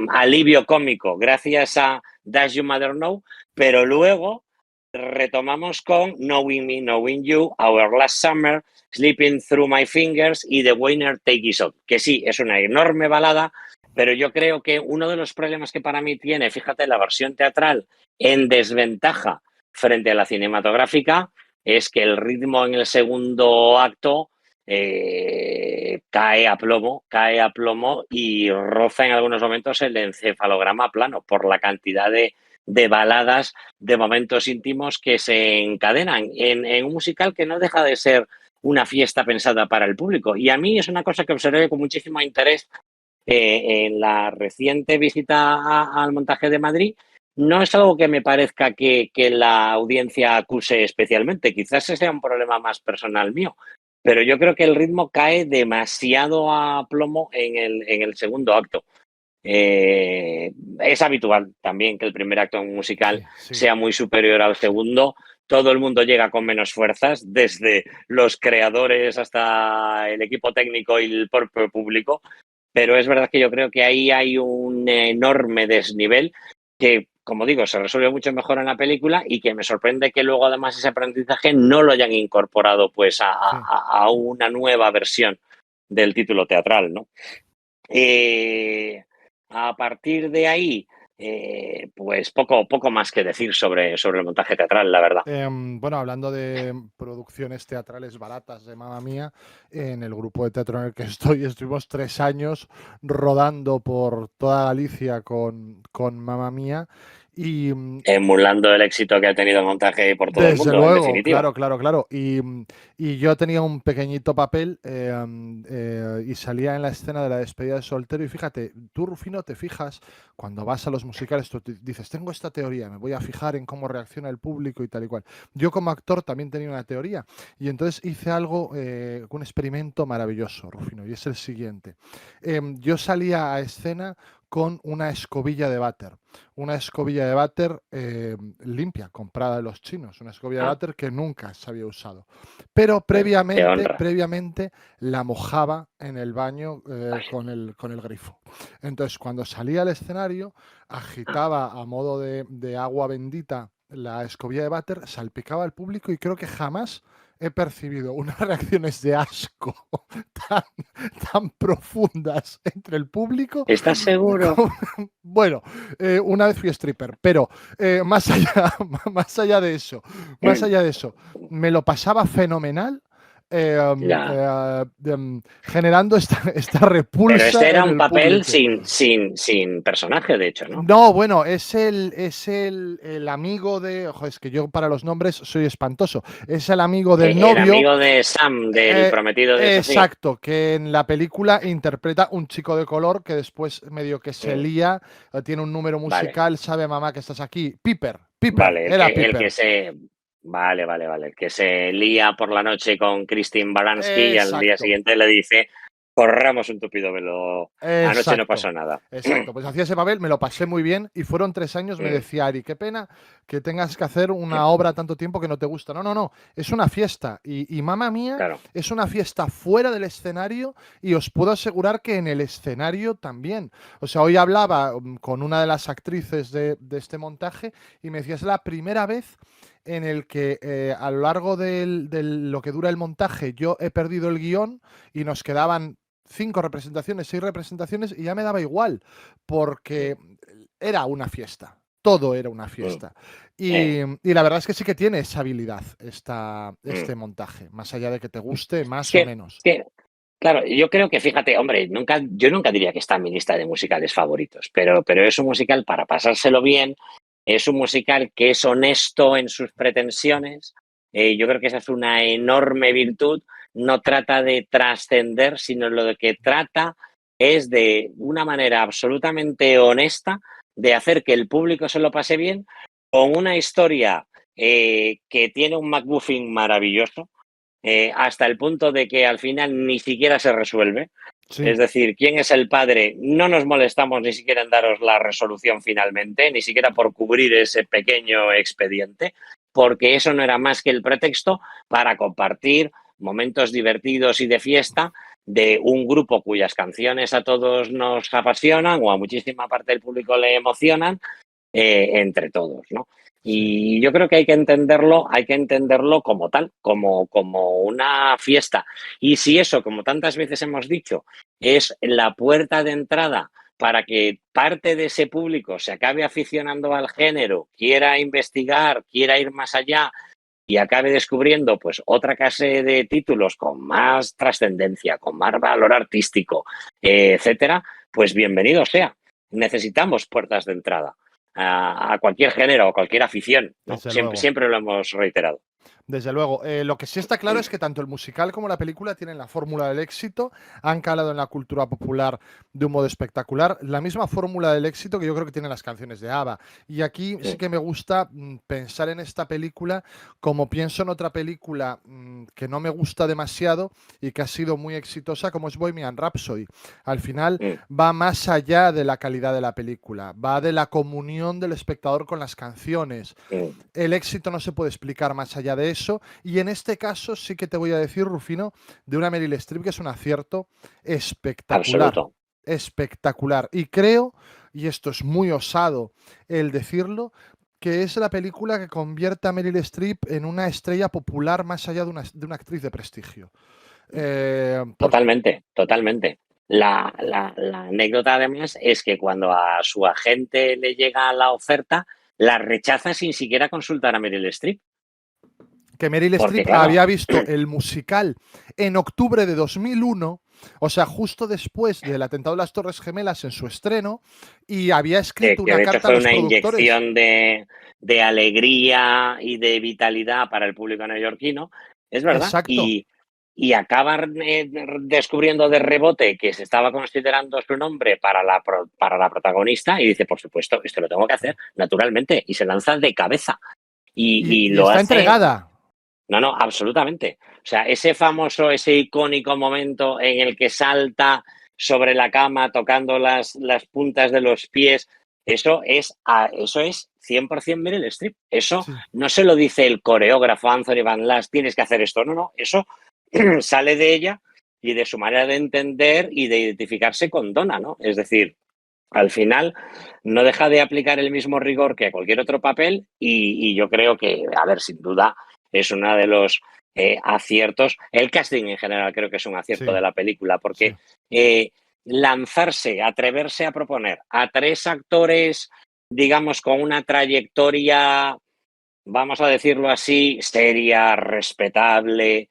alivio cómico gracias a Does Your Mother Know, pero luego retomamos con Knowing Me, Knowing You, Our Last Summer, Sleeping Through My Fingers y The Winner Take It All, que sí, es una enorme balada, pero yo creo que uno de los problemas que para mí tiene, fíjate, la versión teatral en desventaja frente a la cinematográfica, es que el ritmo en el segundo acto cae a plomo y roza en algunos momentos el encefalograma plano por la cantidad de baladas, de momentos íntimos que se encadenan en un musical que no deja de ser una fiesta pensada para el público. Y a mí es una cosa que observé con muchísimo interés en la reciente visita al montaje de Madrid. No es algo que me parezca que la audiencia acuse especialmente, quizás ese sea un problema más personal mío, pero yo creo que el ritmo cae demasiado a plomo en el segundo acto. Es habitual también que el primer acto musical sí, sí. sea muy superior al segundo. Todo el mundo llega con menos fuerzas, desde los creadores hasta el equipo técnico y el propio público. Pero es verdad que yo creo que ahí hay un enorme desnivel que, como digo, se resuelve mucho mejor en la película y que me sorprende que luego además ese aprendizaje no lo hayan incorporado pues Sí. a una nueva versión del título teatral, ¿no? A partir de ahí, pues poco más que decir sobre el montaje teatral, la verdad. Bueno, hablando de producciones teatrales baratas de Mamma Mía, en el grupo de teatro en el que estoy, estuvimos 3 años rodando por toda Galicia con Mamma Mía y Emulando el éxito que ha tenido el montaje por todo el desde mundo, en luego, definitiva. claro, claro, claro. Y yo tenía un pequeñito papel y salía en la escena de la despedida de soltero. Y fíjate, tú, Rufino, te fijas cuando vas a los musicales, tú dices, tengo esta teoría, me voy a fijar en cómo reacciona el público y tal y cual. Yo como actor también tenía una teoría y entonces hice algo, un experimento maravilloso, Rufino, y es el siguiente. Yo salía a escena con una escobilla de váter. Una escobilla de váter limpia, comprada de los chinos. Una escobilla de Ah, váter que nunca se había usado. Pero qué honra. previamente la mojaba en el baño Vale. con el grifo. Entonces, cuando salía al escenario, agitaba a modo de agua bendita la escobilla de váter, salpicaba al público y creo que jamás he percibido unas reacciones de asco tan, tan profundas entre el público. ¿Estás seguro? Bueno, una vez fui stripper, pero más allá, más allá de eso, me lo pasaba fenomenal Ya. generando esta Pero este repulsa era en un el papel público. sin personaje, de hecho, ¿no? No, bueno, es el amigo de. Ojo, es que yo para los nombres soy espantoso. Es el amigo del El novio. amigo de Sam, del prometido de Sofía. Exacto, que en la película interpreta un chico de color que después medio que se Mm, lía, tiene un número vale, musical, sabe mamá que estás aquí. Piper, vale, era el que Piper. se. Vale, el que se lía por la noche con Christine Baranski y al día Exacto, siguiente le dice, corramos un tupido velo, anoche no exacto, pasó nada. exacto. Pues hacía ese papel, me lo pasé muy bien y fueron 3 años. Me Mm, decía Ari, qué pena que tengas que hacer una obra tanto tiempo que no te gusta. No, no, no, es una fiesta. Y Mamma Mía claro, es una fiesta fuera del escenario y os puedo asegurar que en el escenario también. O sea, hoy hablaba con una de las actrices de este montaje y me decía, es la primera vez en el que a lo largo de lo que dura el montaje yo he perdido el guión y nos quedaban 5 representaciones, 6 representaciones y ya me daba igual, porque era una fiesta, todo era una mm, fiesta. eh, Y la verdad es que sí que tiene esa habilidad mm. este montaje, más allá de que te guste Es más o que, menos. Claro, yo creo que, fíjate, hombre, yo nunca diría que está en mi lista de musicales favoritos, pero es un musical para pasárselo bien, es un musical que es honesto en sus pretensiones, yo creo que esa es una enorme virtud, no trata de trascender, sino lo de que trata es de una manera absolutamente honesta de hacer que el público se lo pase bien con una historia que tiene un MacGuffin maravilloso, hasta el punto de que al final ni siquiera se resuelve. Sí, Es decir, quién es el padre, no nos molestamos ni siquiera en daros la resolución finalmente, ni siquiera por cubrir ese pequeño expediente, porque eso no era más que el pretexto para compartir momentos divertidos y de fiesta de un grupo cuyas canciones a todos nos apasionan o a muchísima parte del público le emocionan, entre todos, ¿no? sí. Y yo creo que hay que entenderlo como tal, como una fiesta. Y si eso, como tantas veces hemos dicho, es la puerta de entrada para que parte de ese público se acabe aficionando al género, quiera investigar, quiera ir más allá y acabe descubriendo pues otra clase de títulos con más trascendencia, con más valor artístico, etcétera, pues bienvenido sea. Necesitamos puertas de entrada a cualquier género, a cualquier afición, ¿no? Desde Siempre, luego. siempre lo hemos reiterado. Desde luego. Lo que sí está claro es que tanto el musical como la película tienen la fórmula del éxito, han calado en la cultura popular de un modo espectacular. La misma fórmula del éxito que yo creo que tienen las canciones de ABBA. Y aquí sí Sí, que me gusta pensar en esta película como pienso en otra película que no me gusta demasiado y que ha sido muy exitosa, como es Bohemian Rhapsody. Al final mm, va más allá de la calidad de la película, va de la comunión del espectador con las canciones. mm, El éxito no se puede explicar más allá de eso. Y en este caso sí que te voy a decir, Rufino, de una Meryl Streep que es un acierto espectacular. absoluto. Espectacular. Y creo, y esto es muy osado el decirlo, que es la película que convierte a Meryl Streep en una estrella popular más allá de una actriz de prestigio. Porque Totalmente, totalmente. La anécdota además es que cuando a su agente le llega la oferta, la rechaza sin siquiera consultar a Meryl Streep. que Meryl Porque Streep claro, había visto el musical en octubre de 2001, o sea, justo después del atentado de las Torres Gemelas en su estreno, y había escrito que una de hecho carta a fue los una productores. inyección de alegría y de vitalidad para el público neoyorquino, es verdad, Exacto. y acaban descubriendo de rebote que se estaba considerando su nombre para la protagonista y dice, por supuesto, esto lo tengo que hacer naturalmente, y se lanza de cabeza. Y Y lo está hace, entregada. no, no, absolutamente. O sea, ese famoso, ese icónico momento en el que salta sobre la cama tocando las puntas de los pies, eso es 100% Meryl Streep. Eso Sí. no se lo dice el coreógrafo Anthony Van Lass, tienes que hacer esto. No, no, eso sale de ella y de su manera de entender y de identificarse con Donna, ¿no? Es decir, al final no deja de aplicar el mismo rigor que cualquier otro papel y yo creo que, a ver, sin duda es uno de los aciertos. El casting en general creo que es un acierto Sí, de la película sí. porque lanzarse, atreverse a proponer a tres actores, digamos, con una trayectoria, vamos a decirlo así, seria, respetable,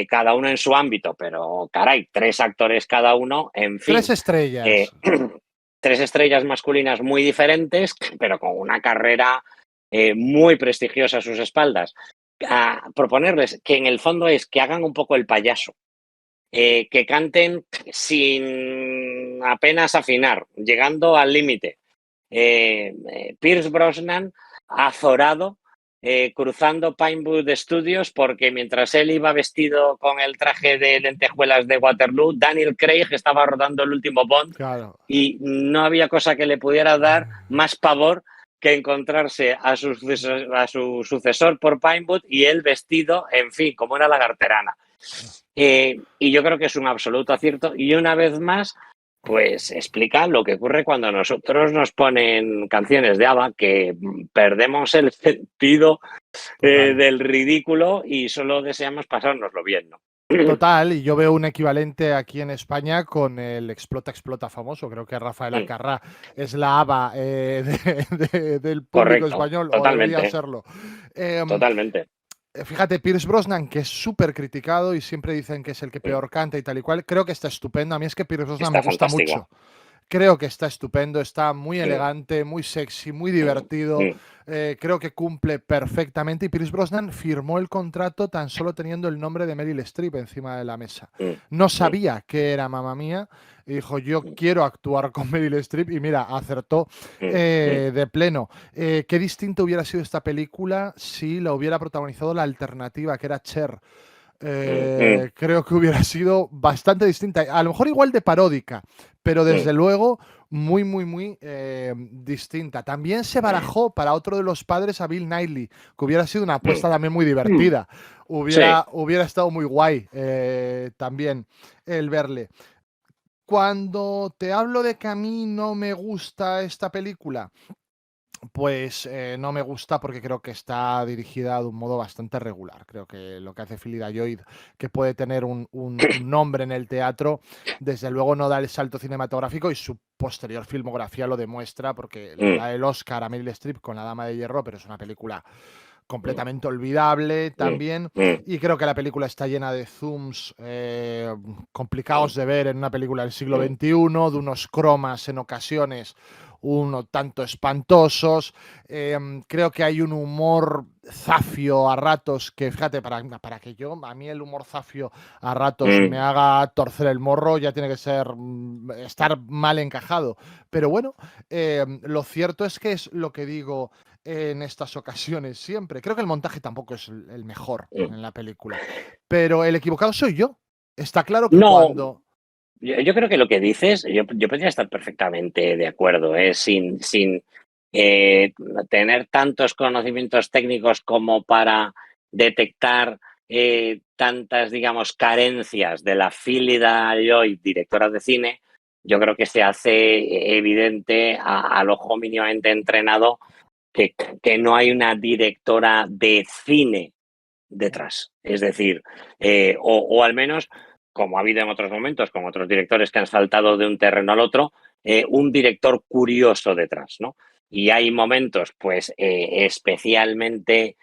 cada uno en su ámbito, pero caray, tres actores cada uno, en Tres fin. estrellas. Eh, tres estrellas masculinas muy diferentes, pero con una carrera muy prestigiosa a sus espaldas. A proponerles que en el fondo es que hagan un poco el payaso, que canten sin apenas afinar, llegando al límite. Pierce Brosnan azorado, cruzando Pinewood Studios porque mientras él iba vestido con el traje de lentejuelas de Waterloo, Daniel Craig estaba rodando el último Bond Claro. y no había cosa que le pudiera dar más pavor que encontrarse a su sucesor por Pinewood y él vestido, en fin, como una lagarterana. Y yo creo que es un absoluto acierto y una vez más pues explica lo que ocurre cuando a nosotros nos ponen canciones de ABBA que perdemos el sentido Total. del ridículo y solo deseamos pasárnoslo bien, ¿no? Total, y yo veo un equivalente aquí en España con el Explota Explota famoso. Creo que Rafael Acarrá es la ABBA del público Correcto, español, o debería totalmente, serlo. Em, totalmente. Fíjate, Pierce Brosnan, que es súper criticado y siempre dicen que es el que Mm. peor canta y tal y cual, creo que está estupendo. A mí es que Pierce Brosnan me Está gusta fantástico. mucho. Creo que está estupendo, está muy Mm, elegante, muy sexy, muy mm, divertido. mm, Creo que cumple perfectamente. Y Pierce Brosnan firmó el contrato tan solo teniendo el nombre de Meryl Streep encima de la mesa. mm, No mm, sabía que era Mamma Mía y dijo: Yo mm, quiero actuar con Meryl Streep. Y mira, acertó mm, mm, de pleno. Qué distinto hubiera sido esta película si la hubiera protagonizado la alternativa, que era Cher. mm, mm, Creo que hubiera sido bastante distinta. A lo mejor igual de paródica, pero mm. desde luego muy, muy, muy distinta. También se barajó para otro de los padres a Bill Nighy, que hubiera sido una Mm. apuesta también muy Mm. divertida. Sí. Hubiera estado muy guay también el verle. Cuando te hablo de que a mí no me gusta esta película, pues no me gusta porque creo que está dirigida de un modo bastante regular. Creo que lo que hace Philida Lloyd, que puede tener un nombre en el teatro, desde luego no da el salto cinematográfico y su posterior filmografía lo demuestra porque le Mm, da el Oscar a Meryl Streep con La Dama de Hierro, pero es una película mm, completamente olvidable mm, también. mm, Y creo que la película está llena de zooms mm, complicados de ver en una película del siglo mm, XXI, de unos cromas en ocasiones uno tanto espantosos. Creo que hay un humor zafio a ratos que, fíjate, para que a mí el humor zafio a ratos me mm. haga torcer el morro, ya tiene que ser estar mal encajado. Pero bueno, lo cierto es que es lo que digo en estas ocasiones siempre. Creo que el montaje tampoco es el mejor Mm. en la película, pero el equivocado soy yo. Está claro que No, cuando... yo creo que lo que dices, yo podría estar perfectamente de acuerdo, ¿eh? Sin eh, tener tantos conocimientos técnicos como para detectar tantas, digamos, carencias de la Philida Lloyd, directora de cine, yo creo que se hace evidente al ojo mínimamente entrenado que, que no hay una directora de cine detrás. Es decir, o al menos, como ha habido en otros momentos, con otros directores que han saltado de un terreno al otro, un director curioso detrás, ¿no? Y hay momentos, pues, especialmente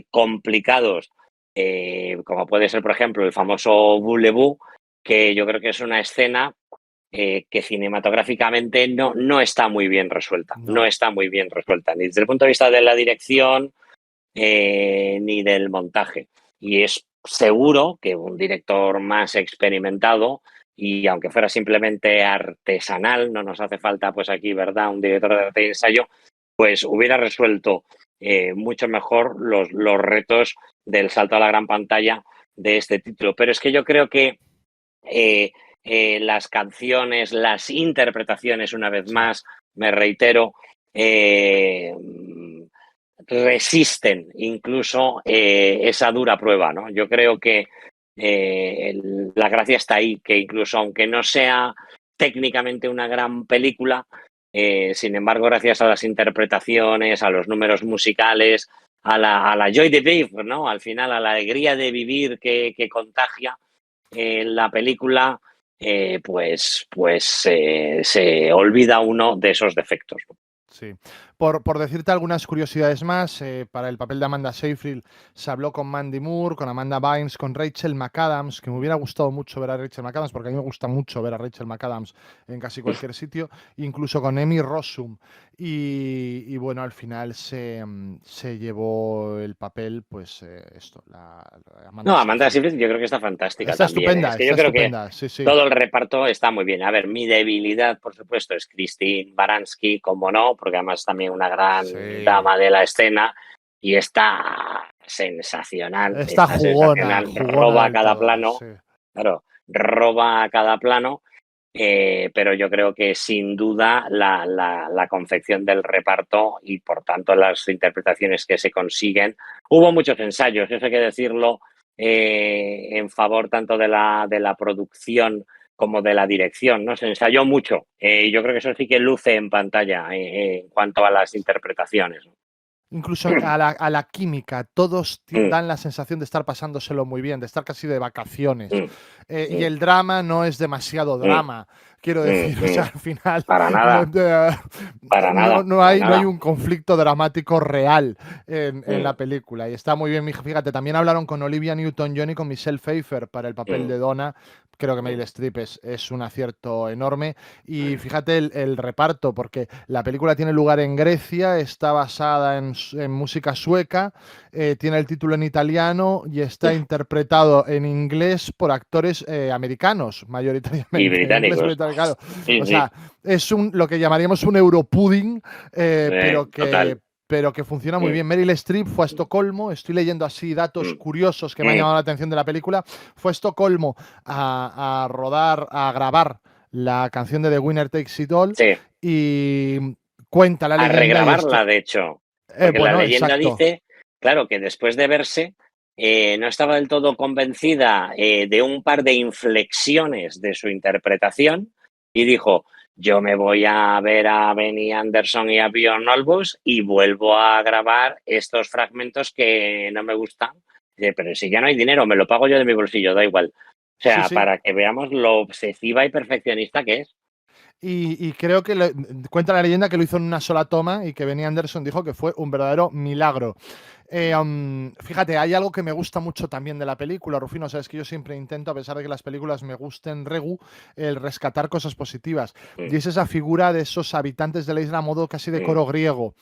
complicados, como puede ser, por ejemplo, el famoso Boulevou, que yo creo que es una escena que cinematográficamente no está muy bien resuelta, no No. está muy bien resuelta, ni desde el punto de vista de la dirección, ni del montaje. Y es seguro que un director más experimentado, y aunque fuera simplemente artesanal, no nos hace falta pues aquí, ¿verdad?, un director de arte y ensayo, pues hubiera resuelto mucho mejor los retos del salto a la gran pantalla de este título. Pero es que yo creo que eh, las canciones, las interpretaciones, una vez Sí. más, me reitero, eh, resisten incluso esa dura prueba, ¿no? Yo creo que la gracia está ahí, que incluso aunque no sea técnicamente una gran película, sin embargo, gracias a las interpretaciones, a los números musicales, a la joy de vivre, ¿no? Al final, a la alegría de vivir que contagia la película, se olvida uno de esos defectos, ¿no? Sí. Por decirte algunas curiosidades más, para el papel de Amanda Seyfried se habló con Mandy Moore, con Amanda Bynes, con Rachel McAdams, que me hubiera gustado mucho ver a Rachel McAdams, porque a mí me gusta mucho ver a Rachel McAdams en casi cualquier sitio, incluso con Emmy Rossum. Y bueno, al final se llevó el papel, pues Amanda No, Amanda Seyfried. Seyfried yo creo que está fantástica Está también, ¿eh? Es estupenda, que yo creo que sí, sí. todo el reparto está muy bien. A ver, mi debilidad, por supuesto, es Christine Baranski, como no, porque además es también una gran Sí. dama de la escena y está sensacional, Está está jugona, sensacional, jugona roba del cada todo, plano, sí. claro, roba cada plano, pero yo creo que sin duda la confección del reparto y por tanto las interpretaciones que se consiguen, hubo muchos ensayos, eso hay que decirlo, en favor tanto de la producción como de la dirección, ¿no? Se ensayó mucho y yo creo que eso sí que luce en pantalla en cuanto a las interpretaciones, ¿no? Incluso a la química, todos Mm, dan la sensación de estar pasándoselo muy bien, de estar casi de vacaciones. mm, Y mm, el drama no es demasiado mm, drama, quiero mm, decir. O sea, mm. al final Para no, nada, para nada, para no hay nada. un conflicto dramático real en Mm, la película. Y está muy bien, fíjate, también hablaron con Olivia Newton-John y con Michelle Pfeiffer para el papel mm, de Donna. Creo que Meryl mm, Streep es un acierto enorme. Y fíjate el reparto, porque la película tiene lugar en Grecia, está basada en música sueca, tiene el título en italiano y está interpretado en inglés por actores americanos, Y mayoritariamente, en inglés británicos. británico. Sí, O sí, sea, es lo que llamaríamos un europudding, total. pero que funciona muy Mm, bien. Meryl Streep fue a mm, Estocolmo, estoy leyendo así datos mm, curiosos que me han mm. llamado la atención de la película. Fue a Estocolmo a rodar, a grabar la canción de The Winner Takes It All Sí, y cuenta la a leyenda y esto. regrabarla, de hecho, porque la Bueno, leyenda exacto. dice, claro, que después de verse, no estaba del todo convencida de un par de inflexiones de su interpretación y dijo, yo me voy a ver a Benny Anderson y a Björn Ulvaeus y vuelvo a grabar estos fragmentos que no me gustan. Dice, pero si ya no hay dinero, me lo pago yo de mi bolsillo, da igual. O Sí, sea, sí. para que veamos lo obsesiva y perfeccionista que es. Y creo que cuenta la leyenda que lo hizo en una sola toma y que Benny Anderson dijo que fue un verdadero milagro. Fíjate, hay algo que me gusta mucho también de la película, Rufino, sabes que yo siempre intento, a pesar de que las películas me gusten regu, el rescatar cosas positivas. Mm, Y es esa figura de esos habitantes de la isla a modo casi de mm, coro griego,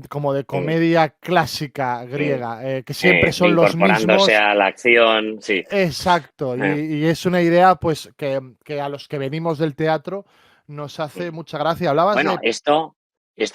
como de mm. comedia clásica Mm. griega, que siempre son los Incorporándose mismos. a la acción, sí. Exacto, Eh, y es una idea pues que a los que venimos del teatro nos mm. hace mucha gracia. Hablabas Bueno, de... esto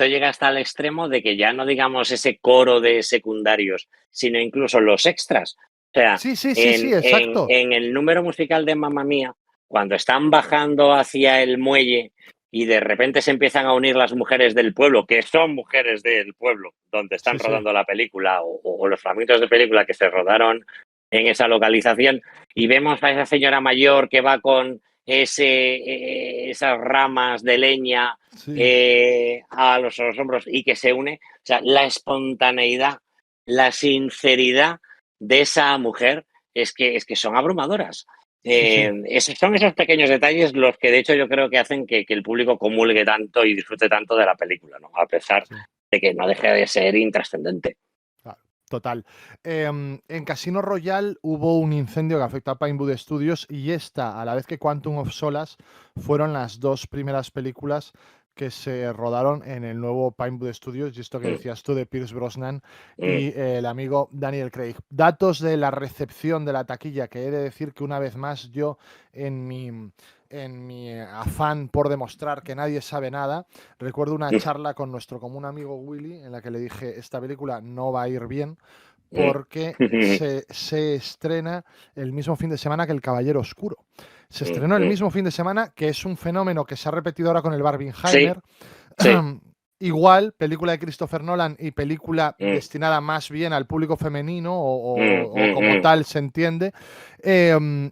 llega hasta el extremo de que ya no digamos ese coro de secundarios, sino incluso los extras. O sea, Sí, sí, sí, sí, exacto. en el número musical de Mamma Mía, cuando están bajando hacia el muelle y de repente se empiezan a unir las mujeres del pueblo, que son mujeres del pueblo, donde Sí, están sí. rodando la película, o los fragmentos de película que se rodaron en esa localización, y vemos a esa señora mayor que va con esas ramas de leña Sí. a los hombros y que se une. O sea, la espontaneidad, la sinceridad de esa mujer es que son abrumadoras. Sí, sí. Son esos pequeños detalles los que de hecho yo creo que hacen que el público comulgue tanto y disfrute tanto de la película, ¿no? A pesar Sí. de que no deje de ser intrascendente. Claro, total. En Casino Royale hubo un incendio que afectó a Pinewood Studios y esta, a la vez que Quantum of Solace, fueron las dos primeras películas que se rodaron en el nuevo Pinewood Studios, y esto que Mm, decías tú de Pierce Brosnan mm, y el amigo Daniel Craig. Datos de la recepción de la taquilla, que he de decir que una vez más yo en mi, en mi afán por demostrar que nadie sabe nada, recuerdo una mm, charla con nuestro común amigo Willy en la que le dije, esta película no va a ir bien mm. porque se estrena el mismo fin de semana que El Caballero Oscuro. Se Mm, estrenó el mm. mismo fin de semana, que es un fenómeno que se ha repetido ahora con el Sí, Barbenheimer. sí. Igual, película de Christopher Nolan y película Mm, destinada más bien al público femenino mm, o mm, como mm. tal se entiende.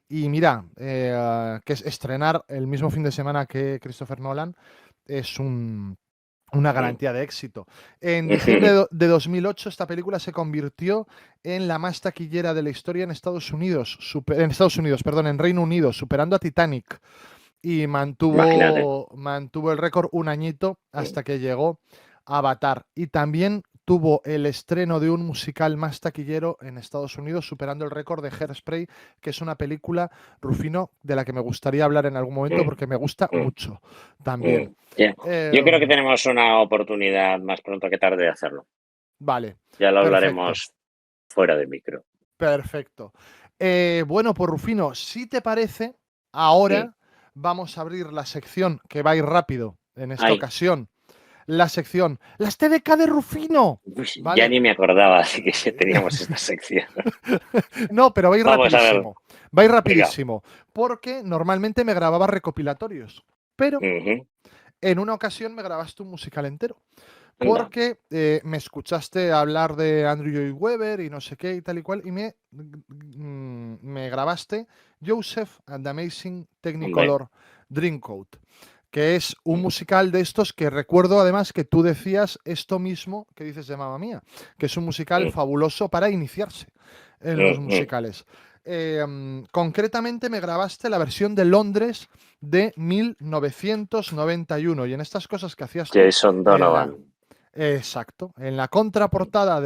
Y mira, que es estrenar el mismo fin de semana que Christopher Nolan es una Mm. garantía de éxito. En diciembre de 2008 esta película se convirtió en la más taquillera de la historia en Estados Unidos, perdón, en Reino Unido, superando a Titanic y Imagínate. mantuvo el récord un añito Mm. hasta que llegó Avatar. Y también tuvo el estreno de un musical más taquillero en Estados Unidos, superando el récord de Hairspray, que es una película, Rufino, de la que me gustaría hablar en algún momento Mm, porque me gusta mm, mucho también. mm. Ya. Yo creo que Em, tenemos una oportunidad más pronto que tarde de hacerlo. vale, Ya lo perfecto, hablaremos fuera de micro. perfecto. Bueno, pues Rufino, si te parece, Mm. ahora vamos a abrir la sección que va a ir rápido en esta Ay, ocasión, la sección Las TDK de Rufino, uy, ya ¿vale? ni me acordaba así que sí teníamos esta sección. No, pero va a ir Vamos a ver. rapidísimo. Va a ir Venga. rapidísimo. Porque normalmente me grababa recopilatorios. Pero Ujú. en una ocasión me grabaste un musical entero. Anda. Porque me escuchaste hablar de Andrew Lloyd Webber y no sé qué y tal y cual. Y me grabaste Joseph and the Amazing Hombre. Technicolor Dreamcoat, que es un musical de estos que recuerdo además que tú decías esto mismo que dices de Mamma Mía, que es un musical fabuloso para iniciarse en los musicales. Concretamente me grabaste la versión de Londres de 1991 y en estas cosas que hacías tú, Jason Donovan. exacto, en la contraportada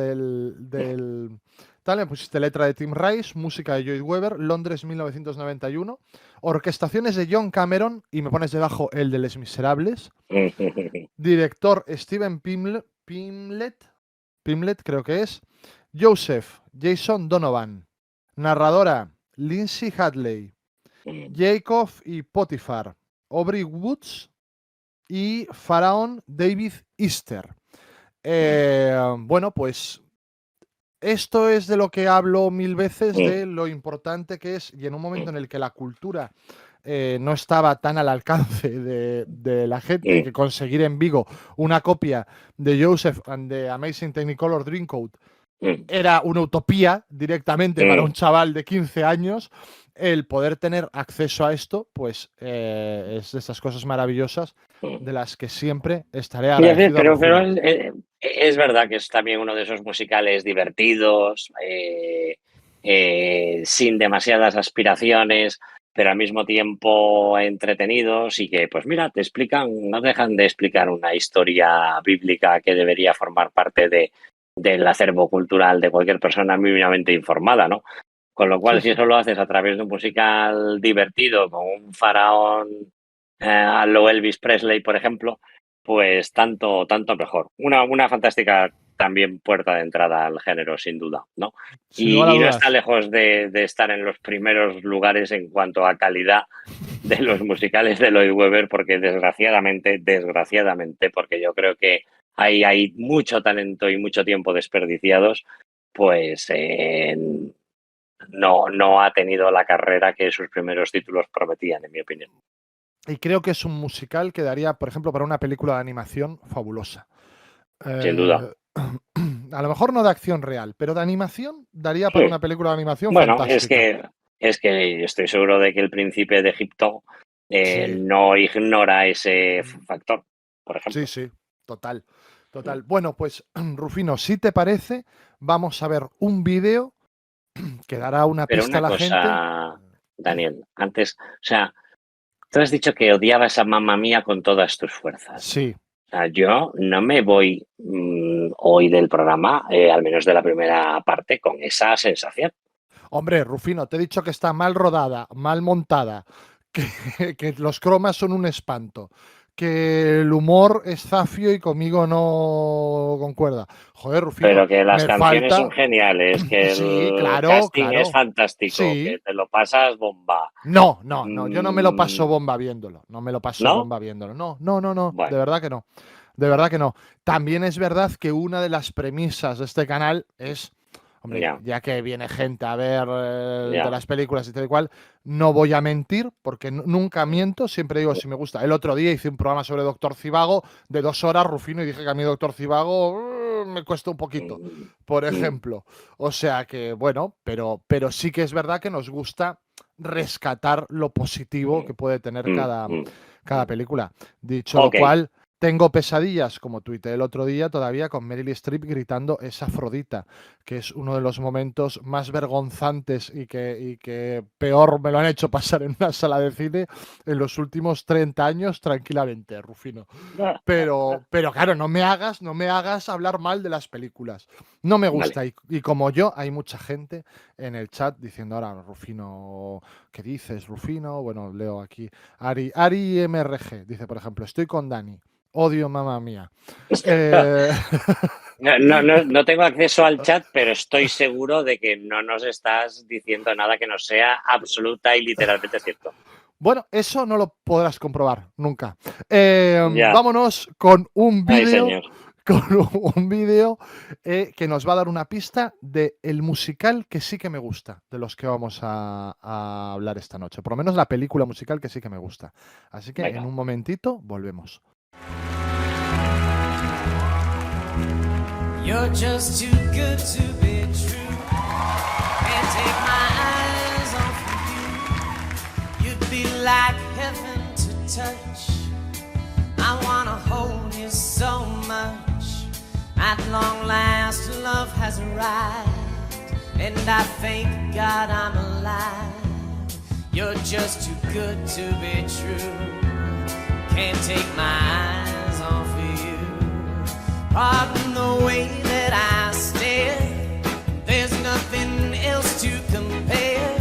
tal, me pusiste letra de Tim Rice, música de Lloyd Webber, Londres 1991, orquestaciones de John Cameron y me pones debajo el de Les Miserables, director Steven Pimlet creo que es, Joseph Jason Donovan, narradora Lindsay Hadley, Jacob y Potiphar, Aubrey Woods y Faraón David Easter. Bueno, pues esto es de lo que hablo mil veces, de lo importante que es, y en un momento en el que la cultura no estaba tan al alcance de la gente, y que conseguir en Vigo una copia de Joseph and the Amazing Technicolor Dreamcoat era una utopía directamente para un chaval de 15 años. El poder tener acceso a esto, pues es de esas cosas maravillosas de las que siempre estaré agradecido. Pero es verdad que es también uno de esos musicales divertidos, sin demasiadas aspiraciones, pero al mismo tiempo entretenidos y que, pues mira, te explican, no dejan de explicar una historia bíblica que debería formar parte del acervo cultural de cualquier persona mínimamente informada, ¿no? Con lo cual, si eso lo haces a través de un musical divertido, con un faraón a lo Elvis Presley, por ejemplo, pues tanto mejor. Una fantástica también puerta de entrada al género, sin duda, ¿no? Y no está lejos de estar en los primeros lugares en cuanto a calidad de los musicales de Lloyd Webber, porque desgraciadamente, porque yo creo que hay mucho talento y mucho tiempo desperdiciados, pues no ha tenido la carrera que sus primeros títulos prometían, en mi opinión. Y creo que es un musical que daría, por ejemplo, para una película de animación fabulosa. Sin duda. A lo mejor no de acción real, pero de animación daría para una película de animación fantástica. Es que estoy seguro de que El Príncipe de Egipto no ignora ese factor, por ejemplo. Sí, total. Bueno, pues Rufino, si te parece, vamos a ver un vídeo que dará una pista a la gente. Daniel, antes, o sea, tú has dicho que odiabas a Mamma Mía con todas tus fuerzas. Sí. O sea, yo no me voy hoy del programa, al menos de la primera parte, con esa sensación. Hombre, Rufino, te he dicho que está mal rodada, mal montada, que los cromas son un espanto, que el humor es zafio y conmigo no concuerda. Joder, Rufino. Pero que las canciones son geniales, que el casting es fantástico, que te lo pasas bomba. No, yo no me lo paso bomba viéndolo. No me lo paso bomba viéndolo. No. Bueno. De verdad que no. De verdad que no. También es verdad que una de las premisas de este canal es, hombre, ya que viene gente a ver de las películas y tal y cual, no voy a mentir, porque nunca miento, siempre digo si me gusta. El otro día hice un programa sobre Doctor Civago de 2 horas, Rufino, y dije que a mí Doctor Civago me cuesta un poquito, por ejemplo. O sea que, bueno, pero sí que es verdad que nos gusta rescatar lo positivo que puede tener cada película. Dicho lo cual, tengo pesadillas, como tuiteé el otro día, todavía con Meryl Streep gritando "es Afrodita", que es uno de los momentos más vergonzantes y que peor me lo han hecho pasar en una sala de cine en los últimos 30 años, tranquilamente, Rufino. Pero claro, no me hagas hablar mal de las películas. No me gusta. Vale. Y como yo, hay mucha gente en el chat diciendo ahora, Rufino, ¿qué dices, Rufino? Bueno, leo aquí. Ari MRG dice, por ejemplo, estoy con Dani. Odio Mamma Mía. No tengo acceso al chat, pero estoy seguro de que no nos estás diciendo nada que no sea absoluta y literalmente cierto. Bueno, eso no lo podrás comprobar nunca. Vámonos con un vídeo. Que nos va a dar una pista del musical que sí que me gusta, de los que vamos a hablar esta noche. Por lo menos la película musical que sí que me gusta. Así que en un momentito volvemos. You're just too good to be true. Can't take my eyes off of you. You'd be like heaven to touch. At long last, love has arrived, and I thank God I'm alive. You're just too good to be true. Can't take my eyes off of you. Pardon the way that I stare. There's nothing else to compare.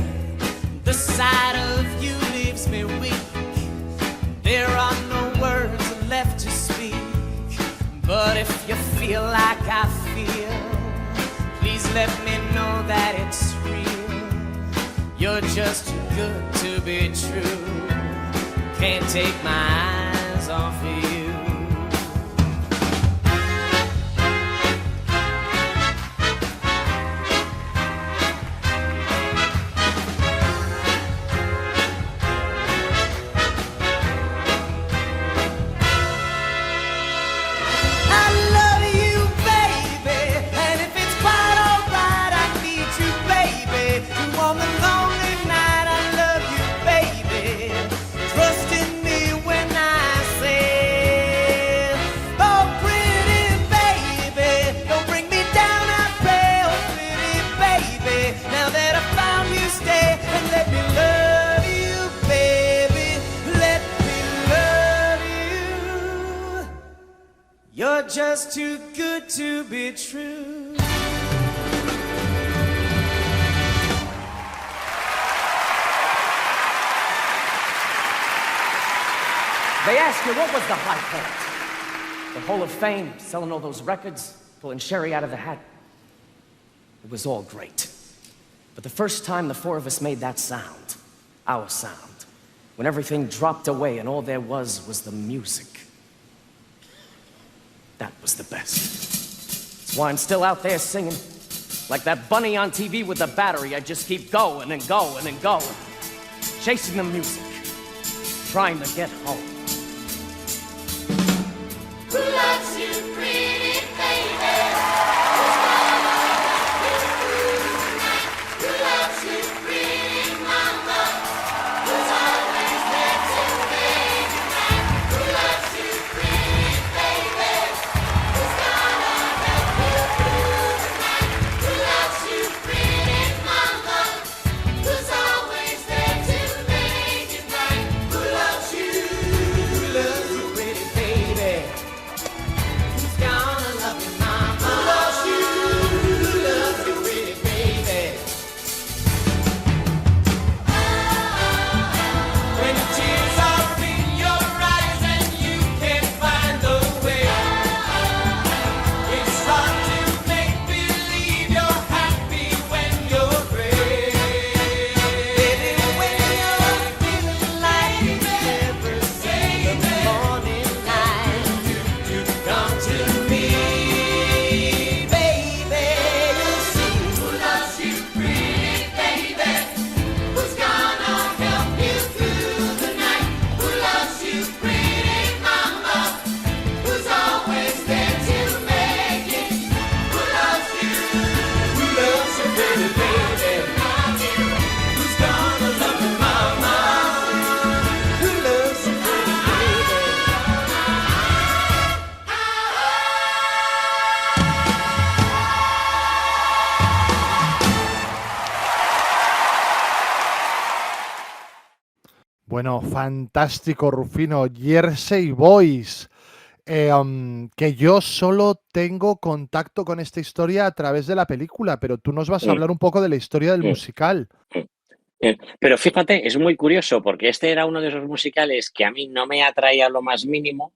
The sight of you leaves me weak. There are no words left to speak. But if you feel like I feel, please let me know that it's real. You're just too good to be true. Can't take my eyes off of you. You're just too good to be true. They ask you, what was the high point? The Hall of Fame, selling all those records, pulling Sherry out of the hat. It was all great. But the first time the four of us made that sound, our sound, when everything dropped away and all there was the music, that was the best. That's why I'm still out there singing. Like that bunny on TV with the battery, I just keep going and going and going. Chasing the music. Trying to get home. Who loves you, pretty baby? Who loves you, pretty mama? Who's always there to make you right? Who loves you, pretty baby? Who's gonna help you through the night? Who loves you, pretty mama? Who's always there to make it right? Who loves you? Who loves you, pretty baby? Who's gonna love you, mama? Who loves you? Who loves you, pretty baby? When the tears are in your eyes and you can't find a way, it's hard to make believe you're happy when you're gray. Baby, when you're feeling like you never see the morning light, you come to me, baby. You'll see Who loves you, pretty baby? Who's gonna help you through the night? Who loves you, pretty mama? Who's always there to make it? Who loves you? who loves you, pretty baby. Who's gonna love you, mama? Who loves you, pretty baby? Bueno, fantástico, Rufino. Jersey Boys. Que yo solo tengo contacto con esta historia a través de la película, pero tú nos vas a hablar un poco de la historia del musical. Pero fíjate, es muy curioso porque este era uno de esos musicales que a mí no me atraía lo más mínimo.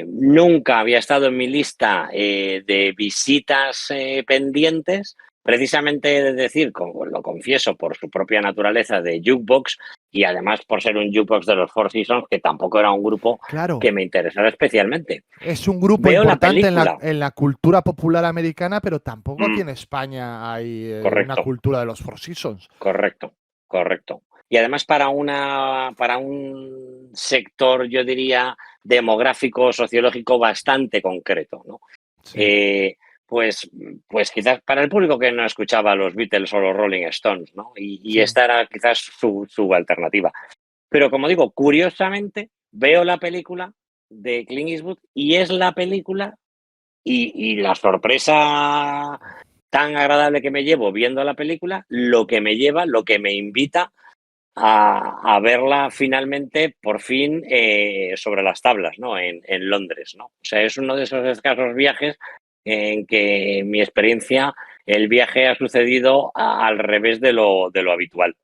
Nunca había estado en mi lista de visitas pendientes, precisamente de decir, como lo confieso, por su propia naturaleza de jukebox y además por ser un jukebox de los Four Seasons, que tampoco era un grupo Claro, que me interesara especialmente. es un grupo Veo la importante película. en la cultura popular americana, pero tampoco aquí Mm. en España hay una Correcto. cultura de los Four Seasons. Correcto, correcto. Y además para un sector, yo diría, demográfico, sociológico bastante concreto, ¿no? Sí. Pues quizás para el público que no escuchaba a los Beatles o los Rolling Stones, ¿no? Y Sí. esta era quizás su alternativa. Pero como digo, curiosamente, veo la película de Clint Eastwood y es la película y la sorpresa tan agradable que me llevo viendo la película, lo que me lleva, lo que me invita a verla finalmente, por fin, sobre las tablas, ¿no? En Londres, ¿no? O sea, es uno de esos escasos viajes en que en mi experiencia el viaje ha sucedido al revés de lo habitual.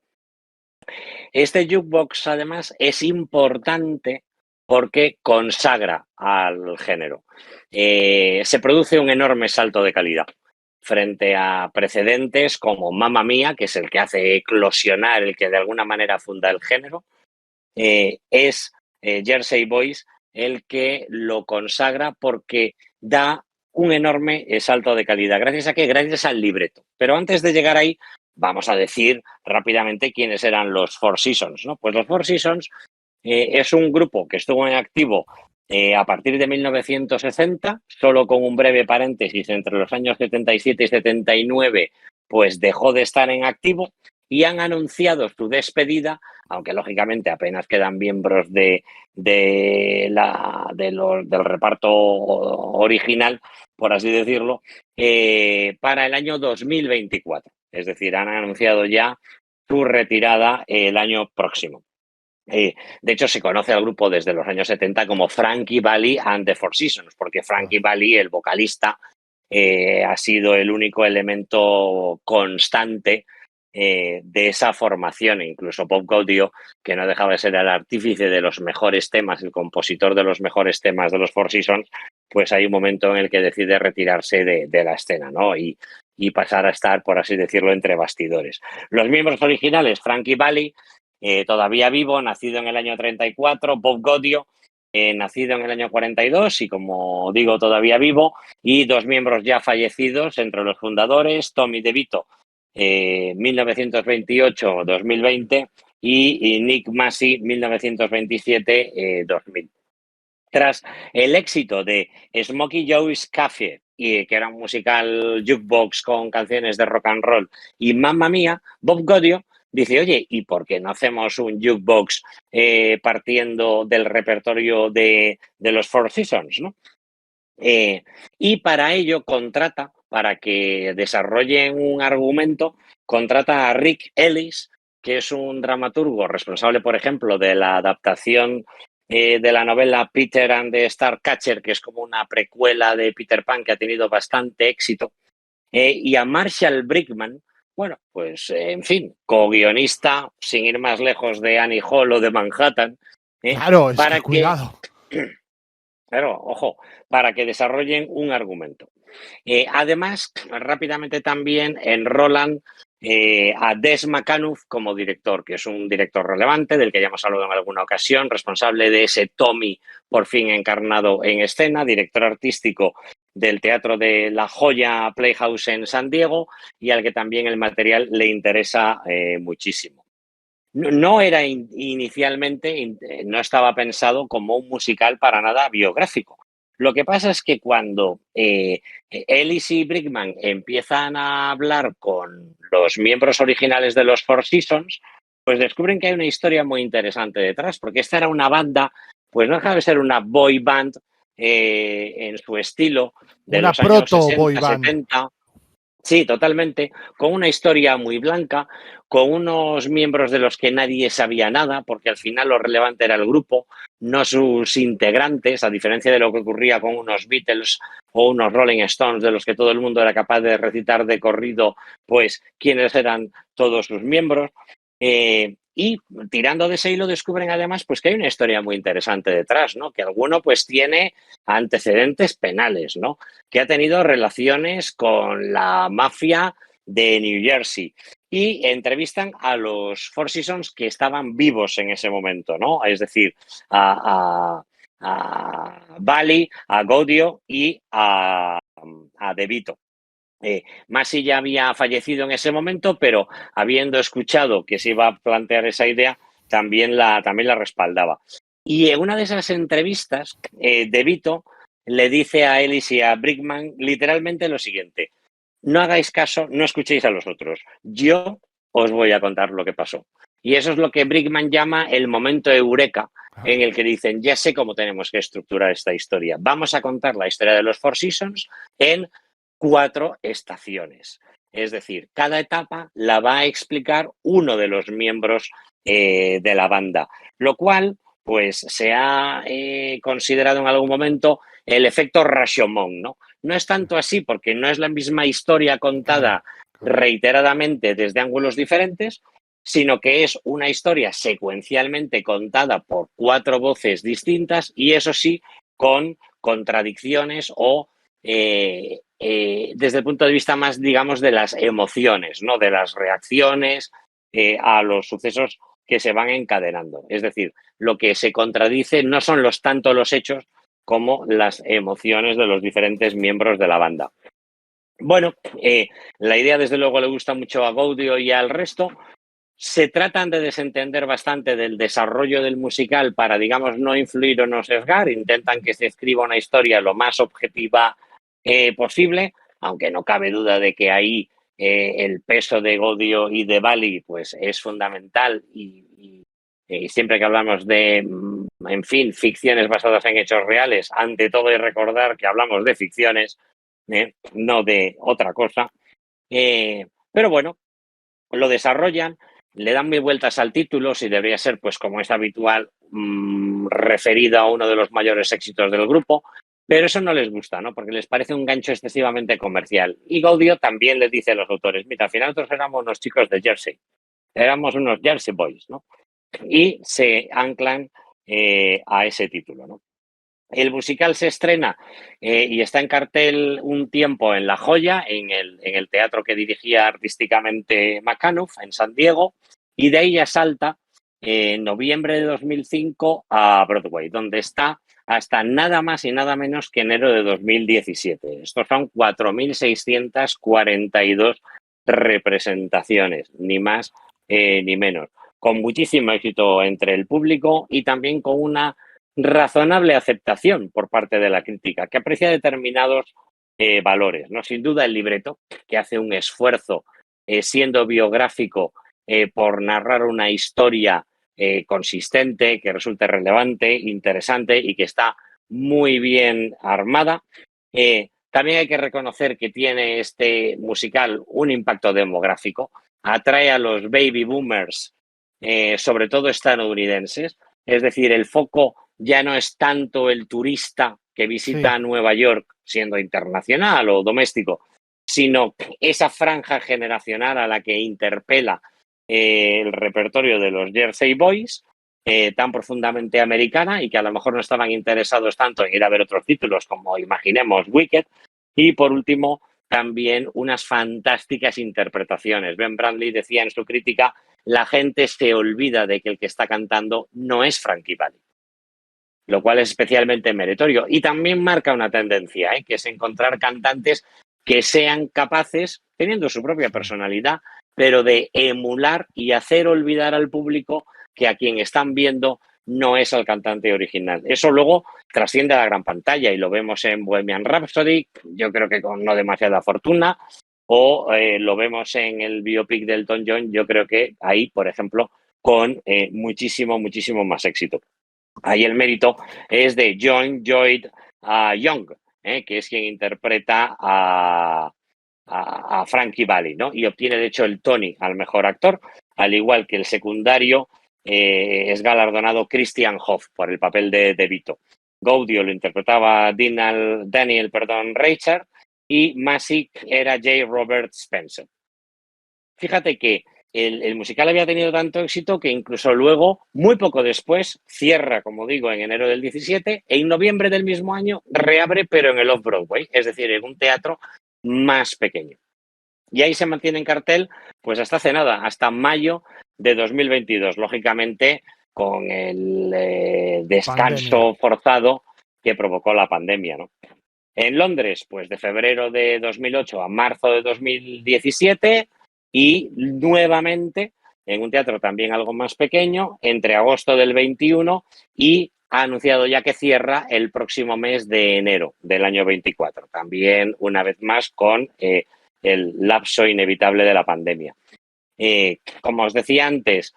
Este jukebox, además, es importante porque consagra al género. Se produce un enorme salto de calidad frente a precedentes como Mamma Mía, que es el que hace eclosionar, el que de alguna manera funda el género. Es Jersey Boys el que lo consagra porque da un enorme salto de calidad. ¿Gracias a qué? Gracias al libreto. Pero antes de llegar ahí, vamos a decir rápidamente quiénes eran los Four Seasons, ¿no? Pues los Four Seasons es un grupo que estuvo en activo a partir de 1960, solo con un breve paréntesis entre los años 77 y 79, pues dejó de estar en activo y han anunciado su despedida, aunque lógicamente apenas quedan miembros del reparto original, por así decirlo, para el año 2024. Es decir, han anunciado ya su retirada el año próximo. De hecho, se conoce al grupo desde los años 70 como Frankie Valli and the Four Seasons, porque Frankie Valli, el vocalista, ha sido el único elemento constante de esa formación. Incluso Bob Gaudio, que no dejaba de ser el artífice de los mejores temas, el compositor de los mejores temas de los Four Seasons, pues hay un momento en el que decide retirarse de la escena, ¿no? Y pasar a estar, por así decirlo, entre bastidores. Los miembros originales, Frankie Valli, todavía vivo, nacido en el año 34, Bob Gaudio, nacido en el año 42 y, como digo, todavía vivo, y dos miembros ya fallecidos entre los fundadores, Tommy DeVito, 1928-2020, y Nick Massey, 1927-2000. Tras el éxito de Smokey Joe's Café, que era un musical jukebox con canciones de rock and roll, y Mamma Mía, Bob Gaudio dice, oye, ¿y por qué no hacemos un jukebox partiendo del repertorio de los Four Seasons, ¿no? Y para ello contrata, para que desarrollen un argumento, contrata a Rick Ellis, que es un dramaturgo responsable, por ejemplo, de la adaptación de la novela Peter and the Starcatcher, que es como una precuela de Peter Pan que ha tenido bastante éxito, y a Marshall Brickman, bueno, pues en fin, co-guionista, sin ir más lejos, de Annie Hall o de Manhattan, Claro, es para que cuidado. Claro, ojo, para que desarrollen un argumento. Además, rápidamente también enrolan a Des McAnuff como director, que es un director relevante, del que ya hemos hablado en alguna ocasión, responsable de ese Tommy por fin encarnado en escena, director artístico del Teatro de la Joya Playhouse en San Diego, y al que también el material le interesa muchísimo. No era inicialmente, no estaba pensado como un musical para nada biográfico. Lo que pasa es que cuando Ellis y Brickman empiezan a hablar con los miembros originales de los Four Seasons, pues descubren que hay una historia muy interesante detrás, porque esta era una banda, pues no deja de ser una boy band en su estilo de Una los años proto boy 60, band. 70. Sí, totalmente. Con una historia muy blanca, con unos miembros de los que nadie sabía nada, porque al final lo relevante era el grupo, no sus integrantes, a diferencia de lo que ocurría con unos Beatles o unos Rolling Stones, de los que todo el mundo era capaz de recitar de corrido, pues quiénes eran todos sus miembros. Y tirando de ese hilo descubren además pues que hay una historia muy interesante detrás, ¿no? Que alguno pues tiene antecedentes penales, ¿no? Que ha tenido relaciones con la mafia de New Jersey, y entrevistan a los Four Seasons que estaban vivos en ese momento, ¿no? Es decir, a Valli, a Gaudio y a DeVito. Masi ya había fallecido en ese momento, pero habiendo escuchado que se iba a plantear esa idea, también la respaldaba. Y en una de esas entrevistas, DeVito le dice a Ellis y a Brickman literalmente lo siguiente: no hagáis caso, no escuchéis a los otros. Yo os voy a contar lo que pasó. Y eso es lo que Brickman llama el momento eureka, en el que dicen, ya sé cómo tenemos que estructurar esta historia. Vamos a contar la historia de los Four Seasons en 4 estaciones. Es decir, cada etapa la va a explicar uno de los miembros de la banda, lo cual pues se ha considerado en algún momento el efecto Rashomon, ¿no? No es tanto así porque no es la misma historia contada reiteradamente desde ángulos diferentes, sino que es una historia secuencialmente contada por 4 voces distintas y eso sí, con contradicciones o desde el punto de vista más, digamos, de las emociones, ¿no? De las reacciones a los sucesos que se van encadenando. Es decir, lo que se contradice no son tanto los hechos como las emociones de los diferentes miembros de la banda. Bueno, la idea desde luego le gusta mucho a Gaudio y al resto. Se tratan de desentender bastante del desarrollo del musical para, digamos, no influir o no sesgar. Intentan que se escriba una historia lo más objetiva posible, aunque no cabe duda de que ahí el peso de Gaudio y de Bali pues, es fundamental y siempre que hablamos de, en fin, ficciones basadas en hechos reales, ante todo hay que recordar que hablamos de ficciones, no de otra cosa. Pero bueno, lo desarrollan, le dan mil vueltas al título, si debería ser, pues como es habitual, referido a uno de los mayores éxitos del grupo, pero eso no les gusta, ¿no? Porque les parece un gancho excesivamente comercial. Y Gaudio también les dice a los autores, mira, al final nosotros éramos unos chicos de Jersey, éramos unos Jersey Boys, ¿no? Y se anclan a ese título, ¿no? El musical se estrena y está en cartel un tiempo en La Joya, en el teatro que dirigía artísticamente McAnuff, en San Diego, y de ahí ya salta en noviembre de 2005 a Broadway, donde está hasta nada más y nada menos que enero de 2017. Estos son 4.642 representaciones, ni más ni menos, con muchísimo éxito entre el público y también con una razonable aceptación por parte de la crítica, que aprecia determinados valores, ¿no? Sin duda el libreto, que hace un esfuerzo siendo biográfico por narrar una historia consistente, que resulte relevante, interesante y que está muy bien armada. También hay que reconocer que tiene este musical un impacto demográfico, atrae a los baby boomers, sobre todo estadounidenses, es decir, el foco ya no es tanto el turista que visita Nueva York siendo internacional o doméstico, sino esa franja generacional a la que interpela el repertorio de los Jersey Boys, tan profundamente americana y que a lo mejor no estaban interesados tanto en ir a ver otros títulos como, imaginemos, Wicked. Y por último, también unas fantásticas interpretaciones. Ben Brantley decía en su crítica, la gente se olvida de que el que está cantando no es Frankie Valli, lo cual es especialmente meritorio. Y también marca una tendencia, que es encontrar cantantes que sean capaces, teniendo su propia personalidad, pero de emular y hacer olvidar al público que a quien están viendo no es el cantante original. Eso luego trasciende a la gran pantalla y lo vemos en Bohemian Rhapsody, yo creo que con no demasiada fortuna, o lo vemos en el biopic de Elton John, yo creo que ahí, por ejemplo, con muchísimo más éxito. Ahí el mérito es de John Lloyd Young, que es quien interpreta a Frankie Valli, ¿no? Y obtiene, de hecho, el Tony al mejor actor, al igual que el secundario es galardonado Christian Hoff por el papel de Vito. Gaudio lo interpretaba Daniel Richard y Masick era J. Robert Spencer. Fíjate que el musical había tenido tanto éxito que incluso luego, muy poco después, cierra, como digo, en enero del 17 e en noviembre del mismo año reabre, pero en el Off-Broadway, es decir, en un teatro más pequeño. Y ahí se mantiene en cartel pues hasta hace nada, hasta mayo de 2022, lógicamente con el descanso forzado que provocó la pandemia, ¿no? En Londres, pues de febrero de 2008 a marzo de 2017 y nuevamente en un teatro también algo más pequeño entre agosto del 21 y ha anunciado ya que cierra el próximo mes de enero del año 24, también una vez más con el lapso inevitable de la pandemia. Como os decía antes,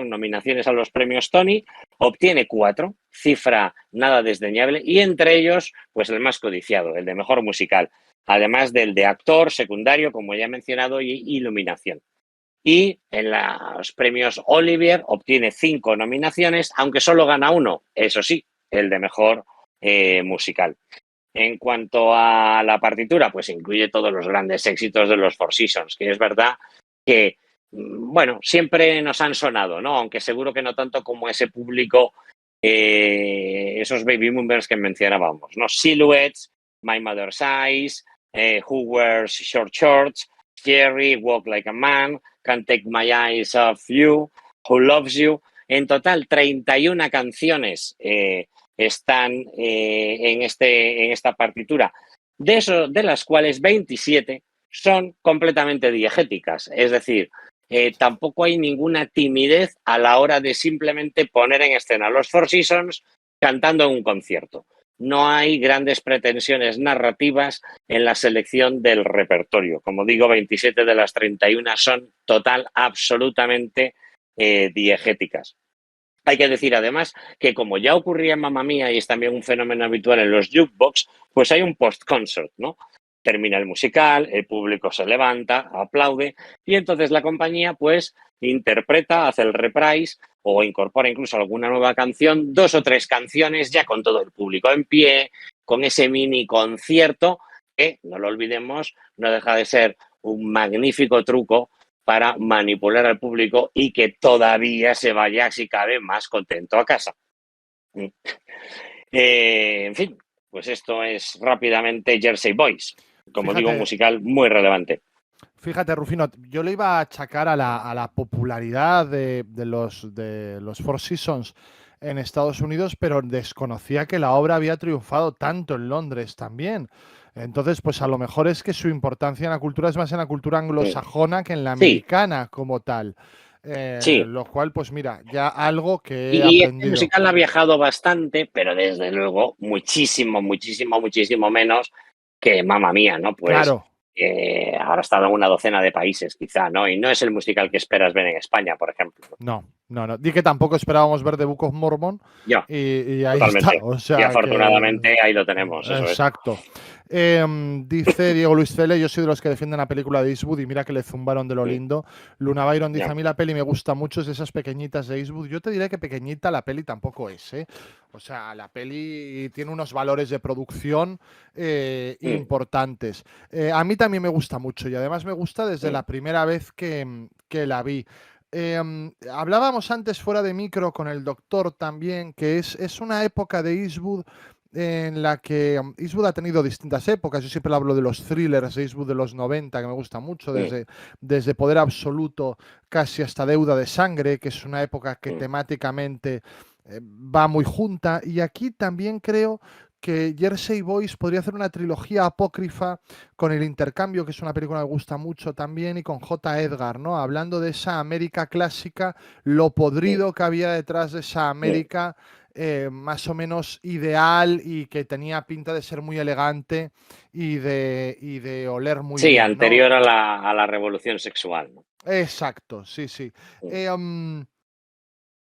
nominaciones a los premios Tony, obtiene 4, cifra nada desdeñable, y entre ellos, pues el más codiciado, el de mejor musical, además del de actor, secundario, como ya he mencionado, y iluminación. Y en los premios Olivier obtiene 5 nominaciones, aunque solo gana 1, eso sí, el de mejor musical. En cuanto a la partitura, pues incluye todos los grandes éxitos de los Four Seasons, que es verdad que, bueno, siempre nos han sonado, ¿no? Aunque seguro que no tanto como ese público, esos baby boomers que mencionábamos, ¿no? Silhouettes, My Mother's Eyes, Who Wears Short Shorts, Jerry, Walk Like a Man, Can't Take My Eyes Off You, Who Loves You. En total, 31 canciones están en esta partitura, de las cuales 27 son completamente diegéticas, es decir, tampoco hay ninguna timidez a la hora de simplemente poner en escena los Four Seasons cantando en un concierto. No hay grandes pretensiones narrativas en la selección del repertorio. Como digo, 27 de las 31 son absolutamente diegéticas. Hay que decir además que, como ya ocurría en Mamma Mía y es también un fenómeno habitual en los jukebox, pues hay un post-concert, ¿no? Termina el musical, el público se levanta, aplaude y entonces la compañía pues interpreta, hace el reprise o incorpora incluso alguna nueva canción, 2 o 3 canciones ya con todo el público en pie, con ese mini concierto que, no lo olvidemos, no deja de ser un magnífico truco para manipular al público y que todavía se vaya, si cabe, más contento a casa. En fin, pues esto es rápidamente Jersey Boys. Como digo, un musical muy relevante. Fíjate, Rufino, yo le iba a achacar a la popularidad de los Four Seasons en Estados Unidos, pero desconocía que la obra había triunfado tanto en Londres también. Entonces, pues a lo mejor es que su importancia en la cultura es más en la cultura anglosajona que en la americana como tal. Sí. Lo cual, pues mira, ya algo que he Y el aprendido. musical ha viajado bastante, pero desde luego muchísimo menos que Mamma Mía, ¿no? Pues Claro. ahora está en una docena de países, quizá, ¿no? Y no es el musical que esperas ver en España, por ejemplo. No. Di que tampoco esperábamos ver The Book of Mormon. Ya, Y ahí totalmente. está. O sea, y afortunadamente ahí lo tenemos. Eso exacto. Dice Diego Luis Cele, yo soy de los que defienden la película de Eastwood y mira que le zumbaron de lo lindo. Luna Byron dice, a mí la peli me gusta mucho, es de esas pequeñitas de Eastwood. Yo te diré que pequeñita la peli tampoco es, ¿eh? O sea, la peli tiene unos valores de producción importantes. A mí también me gusta mucho y además me gusta desde la primera vez que la vi. Hablábamos antes fuera de micro con el doctor también, que es una época de Eastwood en la que Eastwood ha tenido distintas épocas. Yo siempre hablo de los thrillers de Eastwood de los 90, que me gusta mucho, desde Poder Absoluto casi hasta Deuda de Sangre, que es una época que temáticamente va muy junta. Y aquí también creo que Jersey Boys podría hacer una trilogía apócrifa con El Intercambio, que es una película que me gusta mucho también, y con J. Edgar, ¿no? Hablando de esa América clásica, lo podrido que había detrás de esa América más o menos ideal y que tenía pinta de ser muy elegante y de oler muy bien. Sí, anterior, ¿no?, a la revolución sexual, ¿no? Exacto, sí.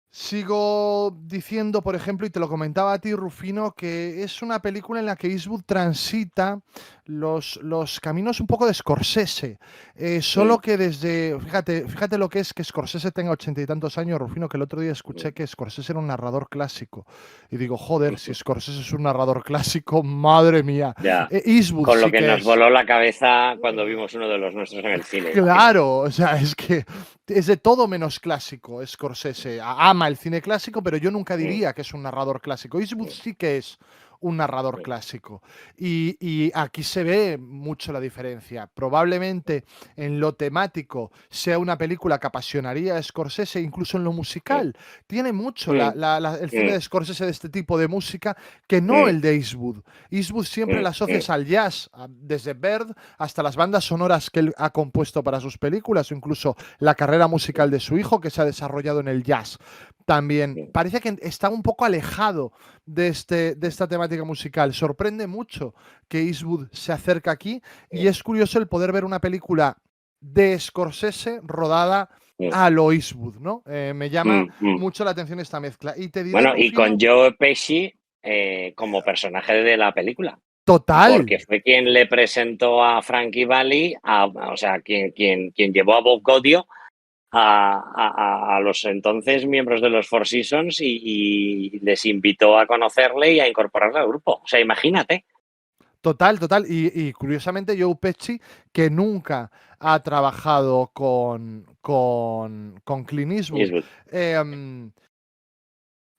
Sigo diciendo, por ejemplo, y te lo comentaba a ti, Rufino, que es una película en la que Eastwood transita los caminos un poco de Scorsese. Solo que desde. Fíjate lo que es que Scorsese tenga 80 y tantos años, Rufino, que el otro día escuché que Scorsese era un narrador clásico. Y digo, joder, si Scorsese es un narrador clásico, madre mía. Ya. Eastwood Con lo sí que nos es. voló la cabeza cuando vimos uno de los nuestros en el cine. Claro, o sea, es que es de todo menos clásico Scorsese. Ama el cine clásico, pero yo nunca diría que es un narrador clásico. Eastwood sí que es un narrador clásico. Y aquí se ve mucho la diferencia. Probablemente en lo temático sea una película que apasionaría a Scorsese, incluso en lo musical. Tiene mucho el cine de Scorsese de este tipo de música que no el de Eastwood. Eastwood siempre la asocias al jazz, desde Bird hasta las bandas sonoras que él ha compuesto para sus películas, o incluso la carrera musical de su hijo que se ha desarrollado en el jazz. También parece que está un poco alejado de esta temática musical. Sorprende mucho que Eastwood se acerque aquí y es curioso el poder ver una película de Scorsese rodada a lo Eastwood, ¿no? Me llama Mm. mucho la atención esta mezcla. Y te diré, Bueno, y Rufino, con Joe Pesci como personaje de la película, total, porque fue quien le presentó a Frankie Valli, o sea, quien llevó a Bob Gaudio a los entonces miembros de los Four Seasons y les invitó a conocerle y a incorporarle al grupo. O sea, imagínate. total, total. Y curiosamente, Joe Pesci, que nunca ha trabajado con Clint Eastwood. Eastwood.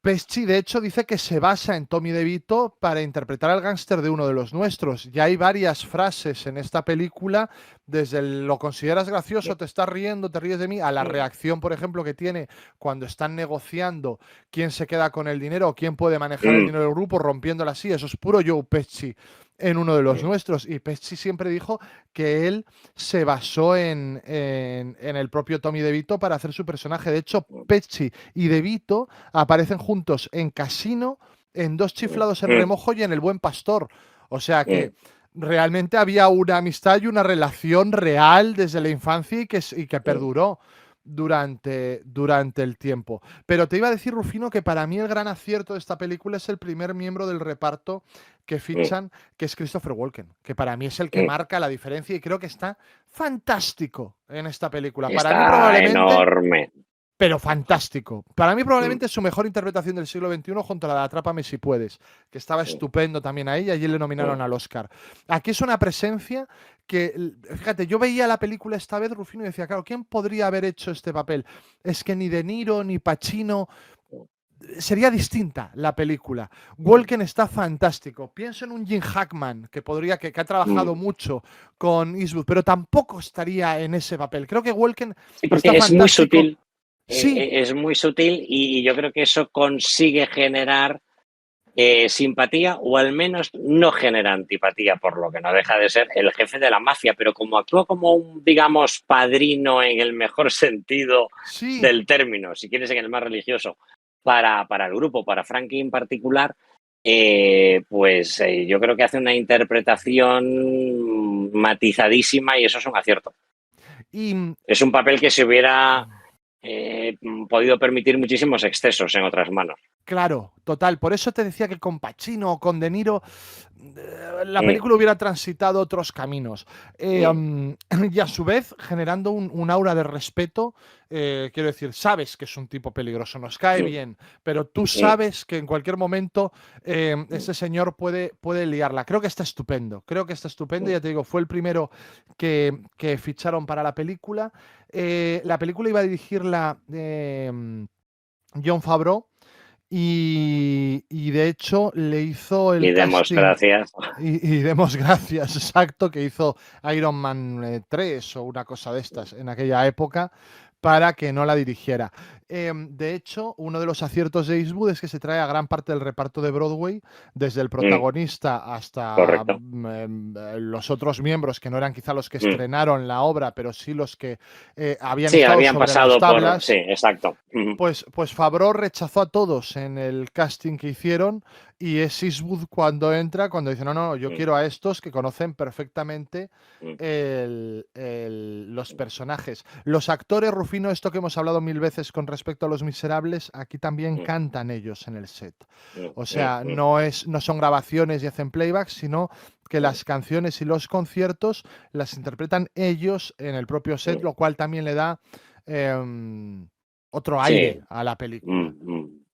Pesci, de hecho, dice que se basa en Tommy DeVito para interpretar al gángster de uno de los nuestros. Y hay varias frases en esta película, desde lo consideras gracioso, te estás riendo, te ríes de mí, a la reacción, por ejemplo, que tiene cuando están negociando quién se queda con el dinero o quién puede manejar el dinero del grupo, rompiéndola así. Eso es puro Joe Pesci en uno de los nuestros. Y Pesci siempre dijo que él se basó en el propio Tommy DeVito para hacer su personaje. De hecho, Pesci y DeVito aparecen juntos en Casino, en Dos chiflados en remojo y en El buen pastor. O sea que realmente había una amistad y una relación real desde la infancia y que perduró durante el tiempo. Pero te iba a decir, Rufino, que para mí el gran acierto de esta película es el primer miembro del reparto que fichan, que es Christopher Walken, que para mí es el que marca la diferencia y creo que está fantástico en esta película. Para mí Está probablemente, enorme. pero fantástico. Para mí probablemente es su mejor interpretación del siglo XXI junto a la de Atrápame si puedes, que estaba estupendo también ahí y allí le nominaron al Oscar. Aquí es una presencia que, fíjate, yo veía la película esta vez, Rufino, y decía, claro, ¿quién podría haber hecho este papel? Es que ni De Niro ni Pacino. Sería distinta la película. Walken está fantástico. Pienso en un Jim Hackman que ha trabajado mucho con Eastwood, pero tampoco estaría en ese papel. Creo que Walken Sí, porque está es muy fantástico. sutil. Sí, Es muy sutil y yo creo que eso consigue generar simpatía o al menos no genera antipatía, por lo que no deja de ser el jefe de la mafia, pero como actúa como un, digamos, padrino en el mejor sentido sí. del término, si quieres en el más religioso, para el grupo, para Frankie en particular, pues yo creo que hace una interpretación matizadísima y eso es un acierto. Y Es un papel que se hubiera podido permitir muchísimos excesos en otras manos. claro, total. Por eso te decía que con Pacino o con De Niro la película hubiera transitado otros caminos. Y a su vez, generando un aura de respeto, quiero decir, sabes que es un tipo peligroso, nos cae bien, pero tú sabes que en cualquier momento ese señor puede liarla. Creo que está estupendo, ya te digo, fue el primero que ficharon para la película. La película iba a dirigirla Jon Favreau. Y de hecho le hizo el Y demos casting. gracias. Y demos gracias, exacto, que hizo Iron Man 3 o una cosa de estas en aquella época para que no la dirigiera. De hecho, uno de los aciertos de Eastwood es que se trae a gran parte del reparto de Broadway, desde el protagonista hasta Correcto. los otros miembros, que no eran quizá los que estrenaron la obra, pero sí los que habían Sí, estado habían sobre pasado las tablas. Sí, exacto. Pues Favreau rechazó a todos en el casting que hicieron y es Eastwood cuando entra, cuando dice, no, yo quiero a estos que conocen perfectamente los personajes. Los actores, Rufino, esto que hemos hablado mil veces con respecto a Los Miserables, aquí también cantan ellos en el set. O sea, no son grabaciones y hacen playback, sino que las canciones y los conciertos las interpretan ellos en el propio set, lo cual también le da otro aire a la película.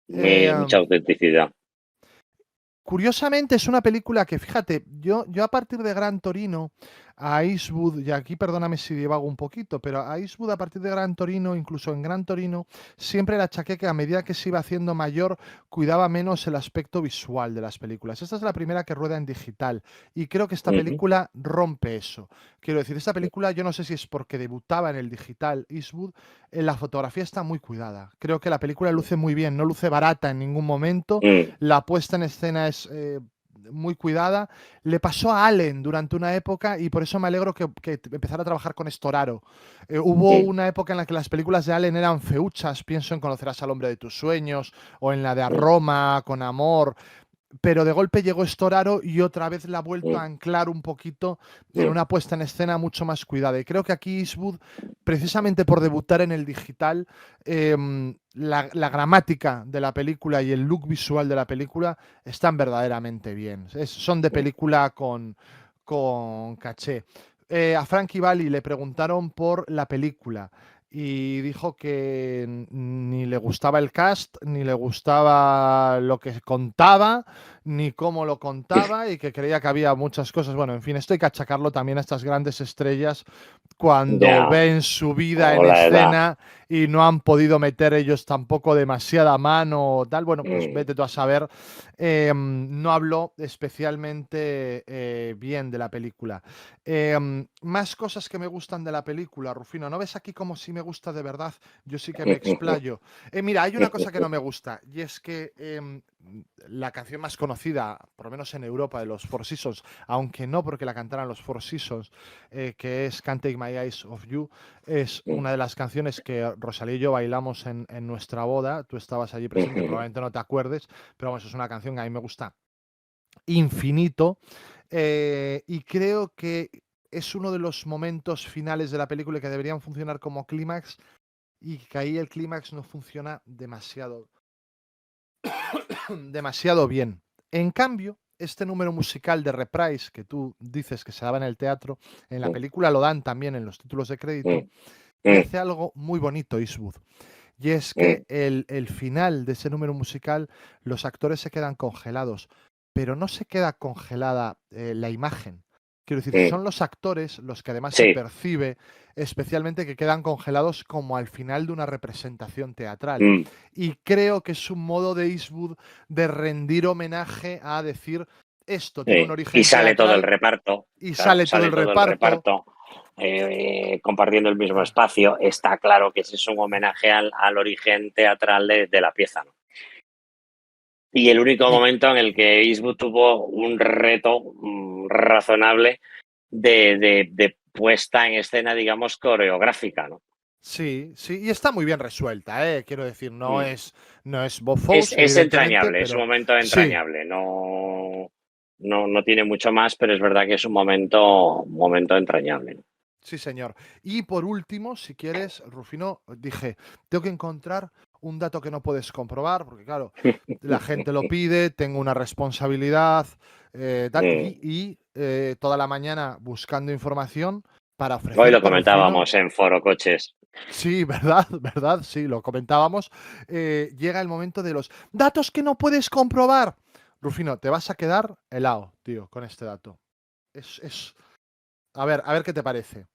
Mucha autenticidad. Curiosamente es una película que, fíjate, yo a partir de Gran Torino, a Eastwood, y aquí perdóname si divago un poquito, pero a Eastwood a partir de Gran Torino, incluso en Gran Torino, siempre le achaqué que a medida que se iba haciendo mayor, cuidaba menos el aspecto visual de las películas. Esta es la primera que rueda en digital y creo que esta película rompe eso. Quiero decir, esta película, yo no sé si es porque debutaba en el digital Eastwood, la fotografía está muy cuidada. Creo que la película luce muy bien, no luce barata en ningún momento. La puesta en escena es muy cuidada. Le pasó a Allen durante una época y por eso me alegro que empezara a trabajar con Storaro. Hubo una época en la que las películas de Allen eran feuchas, pienso en Conocerás al hombre de tus sueños o en la de A Roma, con Amor. pero de golpe llegó Storaro y otra vez la ha vuelto a anclar un poquito en una puesta en escena mucho más cuidada. Y creo que aquí Eastwood, precisamente por debutar en el digital, la gramática de la película y el look visual de la película están verdaderamente bien. Son de película con caché. A Frankie Valli le preguntaron por la película y dijo que ni le gustaba el cast, ni le gustaba lo que contaba, ni cómo lo contaba, y que creía que había muchas cosas. Bueno, en fin, esto hay que achacarlo también a estas grandes estrellas cuando Ya, ven su vida o en la edad. escena y no han podido meter ellos tampoco demasiada mano o tal. Bueno, pues Mm, vete tú a saber. No habló especialmente bien de la película. Más cosas que me gustan de la película, Rufino. ¿No ves aquí como si me gusta de verdad? Yo sí que me explayo. Mira, hay una cosa que no me gusta y es que la canción más conocida, por lo menos en Europa, de los Four Seasons, aunque no porque la cantaran los Four Seasons, que es Can't Take My Eyes Off You, es una de las canciones que Rosalía y yo bailamos en nuestra boda. Tú estabas allí presente, probablemente no te acuerdes, pero vamos, es una canción que a mí me gusta infinito. Y creo que es uno de los momentos finales de la película que deberían funcionar como clímax y que ahí el clímax no funciona demasiado, demasiado bien. En cambio, este número musical de Reprise que tú dices que se daba en el teatro, en la película lo dan también en los títulos de crédito y hace algo muy bonito Eastwood. Y es que el final de ese número musical, los actores se quedan congelados, pero no se queda congelada la imagen. Quiero decir, son los actores los que además se Sí, percibe especialmente que quedan congelados como al final de una representación teatral. mm, Y creo que es un modo de Eastwood de rendir homenaje a decir, esto tiene un sí. Y origen sale todo el teatral reparto, y claro, sale todo sale el todo el reparto. reparto compartiendo el mismo espacio. Está claro que ese es un homenaje al origen teatral de la pieza, ¿no? Y el único Y momento en el que Eastwood tuvo un reto razonable de puesta en escena, digamos, coreográfica, ¿no? sí, sí, y está muy bien resuelta, ¿eh? Quiero decir, Mm. no es Bob Fosse, Es evidentemente, entrañable, es un pero momento sí, entrañable. No tiene mucho más, pero es verdad que es un momento entrañable, ¿no? sí, señor. Y por último, si quieres, Rufino, dije, tengo que encontrar un dato que no puedes comprobar, porque claro, la gente lo pide, tengo una responsabilidad, tal, Mm. toda la mañana buscando información para Hoy lo ofrecerte, Rufino. comentábamos en Foro Coches. Sí, ¿verdad? ¿Verdad? Sí, lo comentábamos. Llega el momento de los datos que no puedes comprobar. Rufino, te vas a quedar helado, tío, con este dato. Es... a ver qué te parece.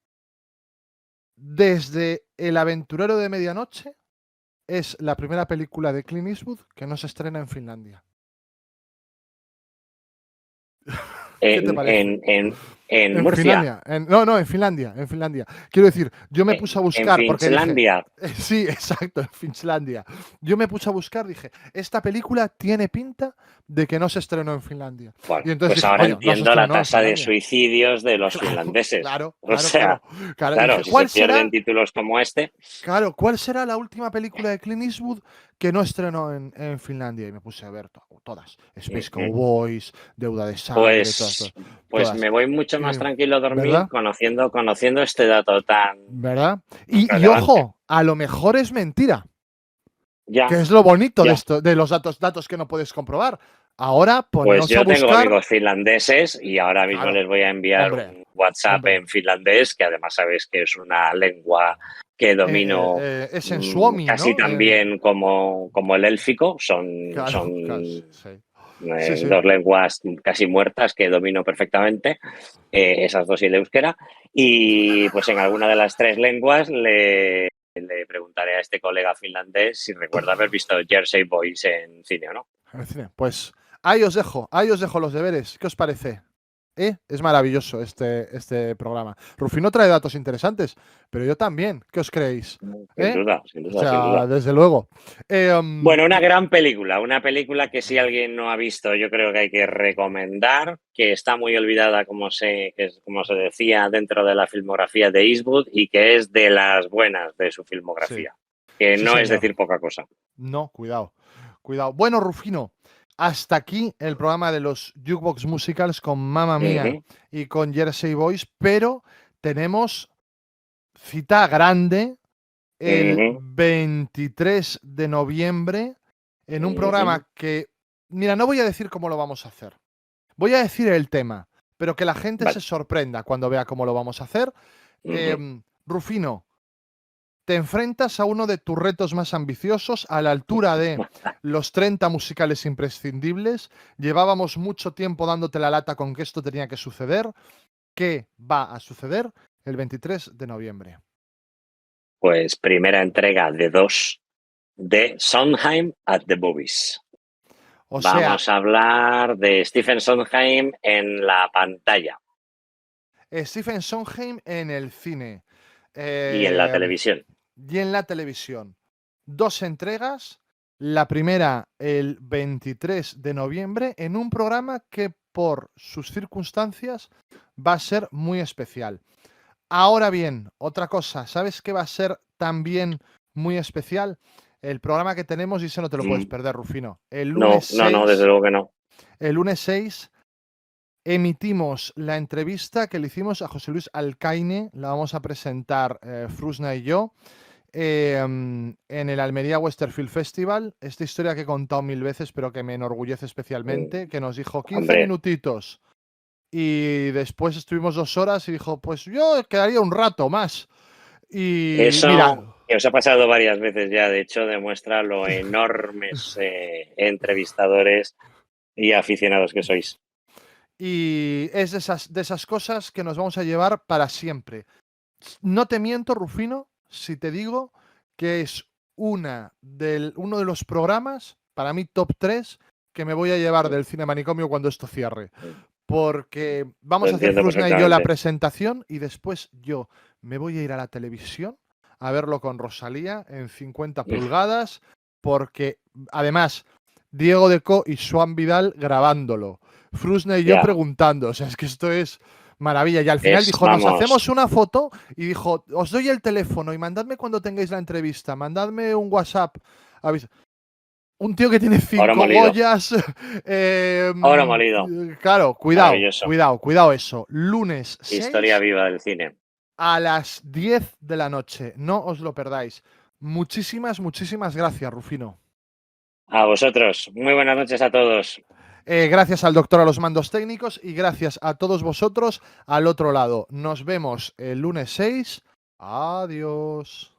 Desde El aventurero de medianoche es la primera película de Clint Eastwood que no se estrena en Finlandia. ¿Qué te En, parece? en, en, en En Murcia, Finlandia. No, en Finlandia, en Finlandia. Quiero decir, yo me puse a en buscar porque dije, Finlandia. sí, exacto, en Finlandia. Yo me puse a buscar, dije, esta película tiene pinta de que no se estrenó en Finlandia. Bueno, Y entonces pues dije, ahora coño, no se entiendo la estrenó en tasa de Finlandia. suicidios de los Claro, finlandeses. claro, O claro, sea, claro. Claro, claro, dije, si se pierden títulos como este, ¿cuál será la última película de Clint Eastwood que no estrenó en Finlandia? Y me puse a ver todas. Space Cowboys, Deuda de Sangre, pues, pues todas. me voy mucho más tranquilo a dormir ¿Verdad? conociendo este dato tan ¿Verdad? Y relevante. ojo, a lo mejor es mentira, Ya, que es lo bonito de ya. esto, de los datos que no puedes comprobar. Ahora Pues poneos a yo tengo buscar. amigos finlandeses y ahora mismo Claro, les voy a enviar hombre, un WhatsApp hombre. en finlandés, que además sabéis que es una lengua que domino Es en Suomi, casi ¿no? tan bien como el élfico. Son Claro, sí, sí. Sí, sí. dos lenguas casi muertas que domino perfectamente, esas dos y el euskera. Y pues en alguna de las tres lenguas le preguntaré a este colega finlandés si recuerda haber visto Jersey Boys en cine o no. Pues ahí os dejo los deberes. ¿Qué os parece? Es maravilloso este programa. Rufino trae datos interesantes, pero yo también. ¿Qué os creéis? Sin ¿Eh? duda, sin O duda, sin duda. sea, desde luego. Bueno, una gran película, una película que si alguien no ha visto, yo creo que hay que recomendar, que está muy olvidada, como se decía, dentro de la filmografía de Eastwood y que es de las buenas de su Sí, filmografía, que sí, no es señor. decir poca cosa. No, cuidado. Cuidado. Bueno, Rufino, hasta aquí el programa de los Jukebox Musicals con Mamma Mía Ujú. y con Jersey Boys, pero tenemos cita grande el Ujú. 23 de noviembre en un Ujú. programa que, mira, no voy a decir cómo lo vamos a hacer. Voy a decir el tema, pero que la gente Vale. se sorprenda cuando vea cómo lo vamos a hacer. Ujú. Rufino, te enfrentas a uno de tus retos más ambiciosos, a la altura de los 30 musicales imprescindibles. Llevábamos mucho tiempo dándote la lata con que esto tenía que suceder. ¿Qué va a suceder el 23 de noviembre? Pues primera entrega de 2 de Sondheim at the Movies. O sea, Vamos a hablar de Stephen Sondheim en la pantalla Stephen Sondheim en el cine y en la eh, televisión. y en la televisión. 2 entregas. La primera el 23 de noviembre en un programa que por sus circunstancias va a ser muy especial. Ahora bien, otra cosa, ¿sabes qué va a ser también muy especial? El programa que tenemos, y ese no te lo puedes Mm. perder, Rufino. No, desde luego que no. El lunes 6 emitimos la entrevista que le hicimos a José Luis Alcaine, la vamos a presentar Frusna y yo, en el Almería Westerfield Festival. Esta historia que he contado 1000 veces, pero que me enorgullece especialmente, que nos dijo 15 Hombre. minutitos. Y después estuvimos 2 horas y dijo, pues yo quedaría un rato más. Y Eso mira, que os ha pasado varias veces ya, de hecho, demuestra lo enormes entrevistadores y aficionados que sois. y es de esas cosas que nos vamos a llevar para siempre. No te miento, Rufino, si te digo que es uno de los programas, para mí top 3, que me voy a llevar del Cine Manicomio cuando esto cierre. Porque vamos Lo a hacer entiendo Frusna y yo la perfectamente. presentación y después yo me voy a ir a la televisión a verlo con Rosalía en 50 pulgadas, porque además Diego Deco y Swan Vidal grabándolo, Frusna y yo Ya, preguntando, o sea, es que esto es maravilla. Y al final es, dijo, nos vamos, hacemos una foto y dijo, os doy el teléfono y mandadme cuando tengáis la entrevista, mandadme un WhatsApp. Un tío que tiene oro 5 molido, Goyas. oro molido, Claro, maravilloso. cuidado eso. Lunes Historia 6 viva del cine. a las 10 de la noche. No os lo perdáis. Muchísimas, muchísimas gracias, Rufino. A vosotros, muy buenas noches a todos. Gracias al doctor a los mandos técnicos y gracias a todos vosotros al otro lado. Nos vemos el lunes 6. Adiós.